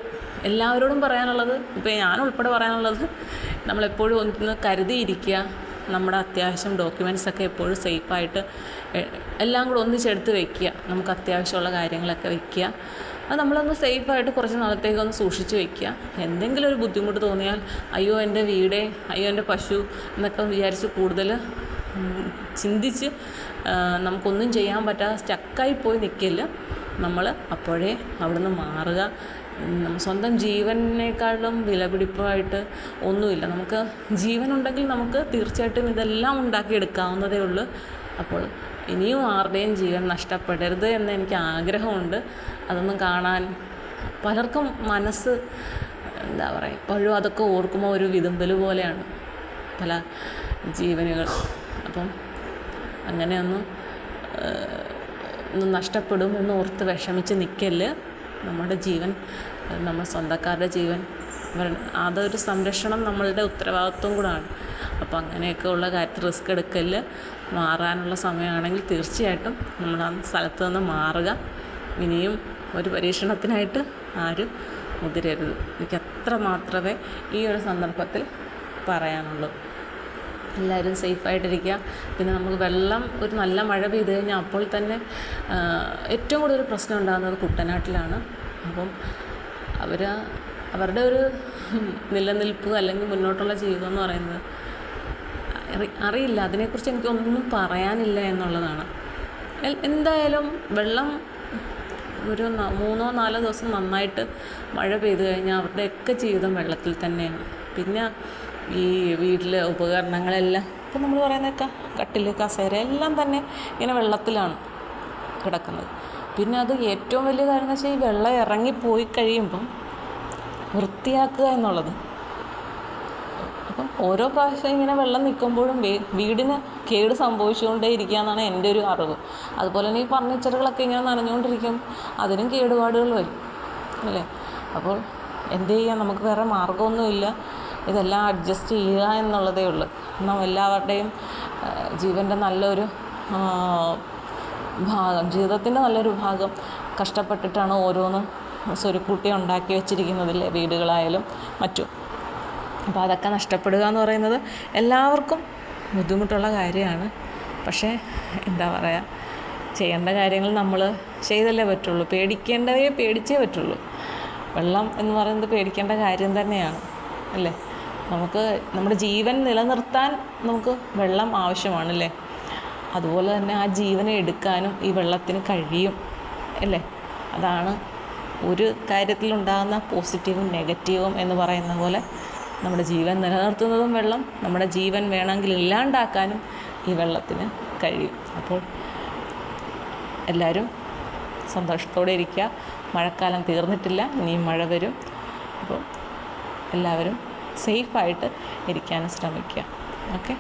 എല്ലാവരോടും പറയാനുള്ളത്, ഇപ്പോൾ ഞാനുൾപ്പെടെ പറയാനുള്ളത്, നമ്മളെപ്പോഴും ഒന്ന് കരുതിയിരിക്കുക. നമ്മുടെ അത്യാവശ്യം ഡോക്യുമെൻറ്റ്സൊക്കെ എപ്പോഴും സേഫായിട്ട് എല്ലാം കൂടെ ഒന്നിച്ചെടുത്ത് വയ്ക്കുക. നമുക്ക് അത്യാവശ്യമുള്ള കാര്യങ്ങളൊക്കെ വയ്ക്കുക. അത് നമ്മളൊന്ന് സേഫായിട്ട് കുറച്ച് നാളത്തേക്കൊന്ന് സൂക്ഷിച്ച് വയ്ക്കുക. എന്തെങ്കിലും ഒരു ബുദ്ധിമുട്ട് തോന്നിയാൽ അയ്യോ എൻ്റെ വീടേ, അയ്യോ എൻ്റെ പശു എന്നൊക്കെ വിചാരിച്ച് കൂടുതൽ ചിന്തിച്ച് നമുക്കൊന്നും ചെയ്യാൻ പറ്റാതെ സ്റ്റക്കായി പോയി നിൽക്കില്ല. നമ്മൾ അപ്പോഴേ അവിടെ നിന്ന് മാറുക. സ്വന്തം ജീവനേക്കാളും വിലപിടിപ്പായിട്ട് ഒന്നുമില്ല. നമുക്ക് ജീവനുണ്ടെങ്കിൽ നമുക്ക് തീർച്ചയായിട്ടും ഇതെല്ലാം ഉണ്ടാക്കിയെടുക്കാവുന്നതേ ഉള്ളൂ. അപ്പോൾ ഇനിയും ആരുടെയും ജീവൻ നഷ്ടപ്പെടരുത് എന്ന് എനിക്ക് ആഗ്രഹമുണ്ട്. അതൊന്നും കാണാൻ പലർക്കും മനസ്സ് എപ്പോഴും അതൊക്കെ ഓർക്കുമ്പോൾ ഒരു വിതുമ്പൽ പോലെയാണ് പല ജീവനുകൾ. അപ്പം അങ്ങനെയൊന്നും നഷ്ടപ്പെടും എന്ന് ഓർത്ത് വിഷമിച്ച് നിൽക്കല്. നമ്മുടെ ജീവൻ, നമ്മുടെ സ്വന്തക്കാരുടെ ജീവൻ, അതൊരു സംരക്ഷണം നമ്മളുടെ ഉത്തരവാദിത്വം കൂടാണ്. അപ്പോൾ അങ്ങനെയൊക്കെ ഉള്ള കാര്യത്തിൽ റിസ്ക് എടുക്കല്. മാറാനുള്ള സമയമാണെങ്കിൽ തീർച്ചയായിട്ടും നമ്മൾ ആ സ്ഥലത്ത് നിന്ന് മാറുക. ഇനിയും ഒരു പരീക്ഷണത്തിനായിട്ട് ആരും മുതിരരുത്. എനിക്ക് അത്ര മാത്രമേ ഈ ഒരു സന്ദർഭത്തിൽ പറയാനുള്ളൂ. എല്ലാവരും സേഫായിട്ടിരിക്കുക. പിന്നെ നമുക്ക് വെള്ളം, ഒരു നല്ല മഴ പെയ്ത് കഴിഞ്ഞാൽ അപ്പോൾ തന്നെ ഏറ്റവും കൂടുതൽ പ്രശ്നം ഉണ്ടാകുന്നത് കുട്ടനാട്ടിലാണ്. അപ്പം അവരുടെ ഒരു നിലനിൽപ്പ് അല്ലെങ്കിൽ മുന്നോട്ടുള്ള ജീവിതം എന്ന് പറയുന്നത് അറിയില്ല. അതിനെക്കുറിച്ച് എനിക്കൊന്നും പറയാനില്ല എന്നുള്ളതാണ്. എന്തായാലും വെള്ളം ഒരു 3-4 ദിവസം നന്നായിട്ട് മഴ പെയ്തു കഴിഞ്ഞാൽ അവരുടെയൊക്കെ ജീവിതം വെള്ളത്തിൽ തന്നെയാണ്. പിന്നെ ഈ വീട്ടിലെ ഉപകരണങ്ങളെല്ലാം, ഇപ്പം നമ്മൾ പറയുന്നതൊക്കെ കട്ടിൽ, കസേര എല്ലാം തന്നെ ഇങ്ങനെ വെള്ളത്തിലാണ് കിടക്കുന്നത്. പിന്നെ അത് ഏറ്റവും വലിയ കാര്യം എന്ന് വെച്ചാൽ ഈ വെള്ളം ഇറങ്ങിപ്പോയി കഴിയുമ്പം വൃത്തിയാക്കുക എന്നുള്ളത്. അപ്പം ഓരോ പ്രാവശ്യം ഇങ്ങനെ വെള്ളം നിൽക്കുമ്പോഴും വീടിന് കേട് സംഭവിച്ചുകൊണ്ടേ ഇരിക്കുക എന്നാണ് എൻ്റെ ഒരു അറിവ്. അതുപോലെ തന്നെ ഈ ഫർണിച്ചറുകളൊക്കെ ഇങ്ങനെ നനഞ്ഞുകൊണ്ടിരിക്കും, അതിനും കേടുപാടുകൾ വരും അല്ലേ. അപ്പോൾ എന്ത് ചെയ്യാം, നമുക്ക് വേറെ മാർഗ്ഗമൊന്നുമില്ല. ഇതെല്ലാം അഡ്ജസ്റ്റ് ചെയ്യുക എന്നുള്ളതേ ഉള്ളൂ. എന്നാൽ എല്ലാവരുടെയും ജീവൻ്റെ നല്ലൊരു ഭാഗം, ജീവിതത്തിൻ്റെ നല്ലൊരു ഭാഗം കഷ്ടപ്പെട്ടിട്ടാണ് ഓരോന്നും സ്വരുക്കൂട്ടി ഉണ്ടാക്കി വെച്ചിരിക്കുന്നതില്ലേ, വീടുകളായാലും മറ്റും. അപ്പോൾ അതൊക്കെ നഷ്ടപ്പെടുക എന്ന് പറയുന്നത് എല്ലാവർക്കും ബുദ്ധിമുട്ടുള്ള കാര്യമാണ്. പക്ഷേ എന്താ പറയുക, ചെയ്യേണ്ട കാര്യങ്ങൾ നമ്മൾ ചെയ്തല്ലേ പറ്റുള്ളൂ. പേടിക്കേണ്ടവയെ പേടിച്ചേ പറ്റുള്ളൂ. വെള്ളം എന്ന് പറയുന്നത് പേടിക്കേണ്ട കാര്യം തന്നെയാണ്, അല്ലേ? നമുക്ക് നമ്മുടെ ജീവൻ നിലനിർത്താൻ നമുക്ക് വെള്ളം ആവശ്യമാണല്ലേ. അതുപോലെ തന്നെ ആ ജീവനെ എടുക്കാനും ഈ വെള്ളത്തിന് കഴിയും, അല്ലേ? അതാണ് ഒരു കാര്യത്തിലുണ്ടാകുന്ന പോസിറ്റീവും നെഗറ്റീവും എന്ന് പറയുന്ന പോലെ നമ്മുടെ ജീവൻ നിലനിർത്തുന്നതും വെള്ളം, നമ്മുടെ ജീവൻ വേണമെങ്കിൽ ഇല്ലാണ്ടാക്കാനും ഈ വെള്ളത്തിന് കഴിയും. അപ്പോൾ എല്ലാവരും സന്തോഷത്തോടെ ഇരിക്കുക. മഴക്കാലം തീർന്നിട്ടില്ല, ഇനിയും മഴ വരും. അപ്പോൾ എല്ലാവരും സേഫായിട്ട് ഇരിക്കാൻ ശ്രമിക്കുക. ഓക്കെ.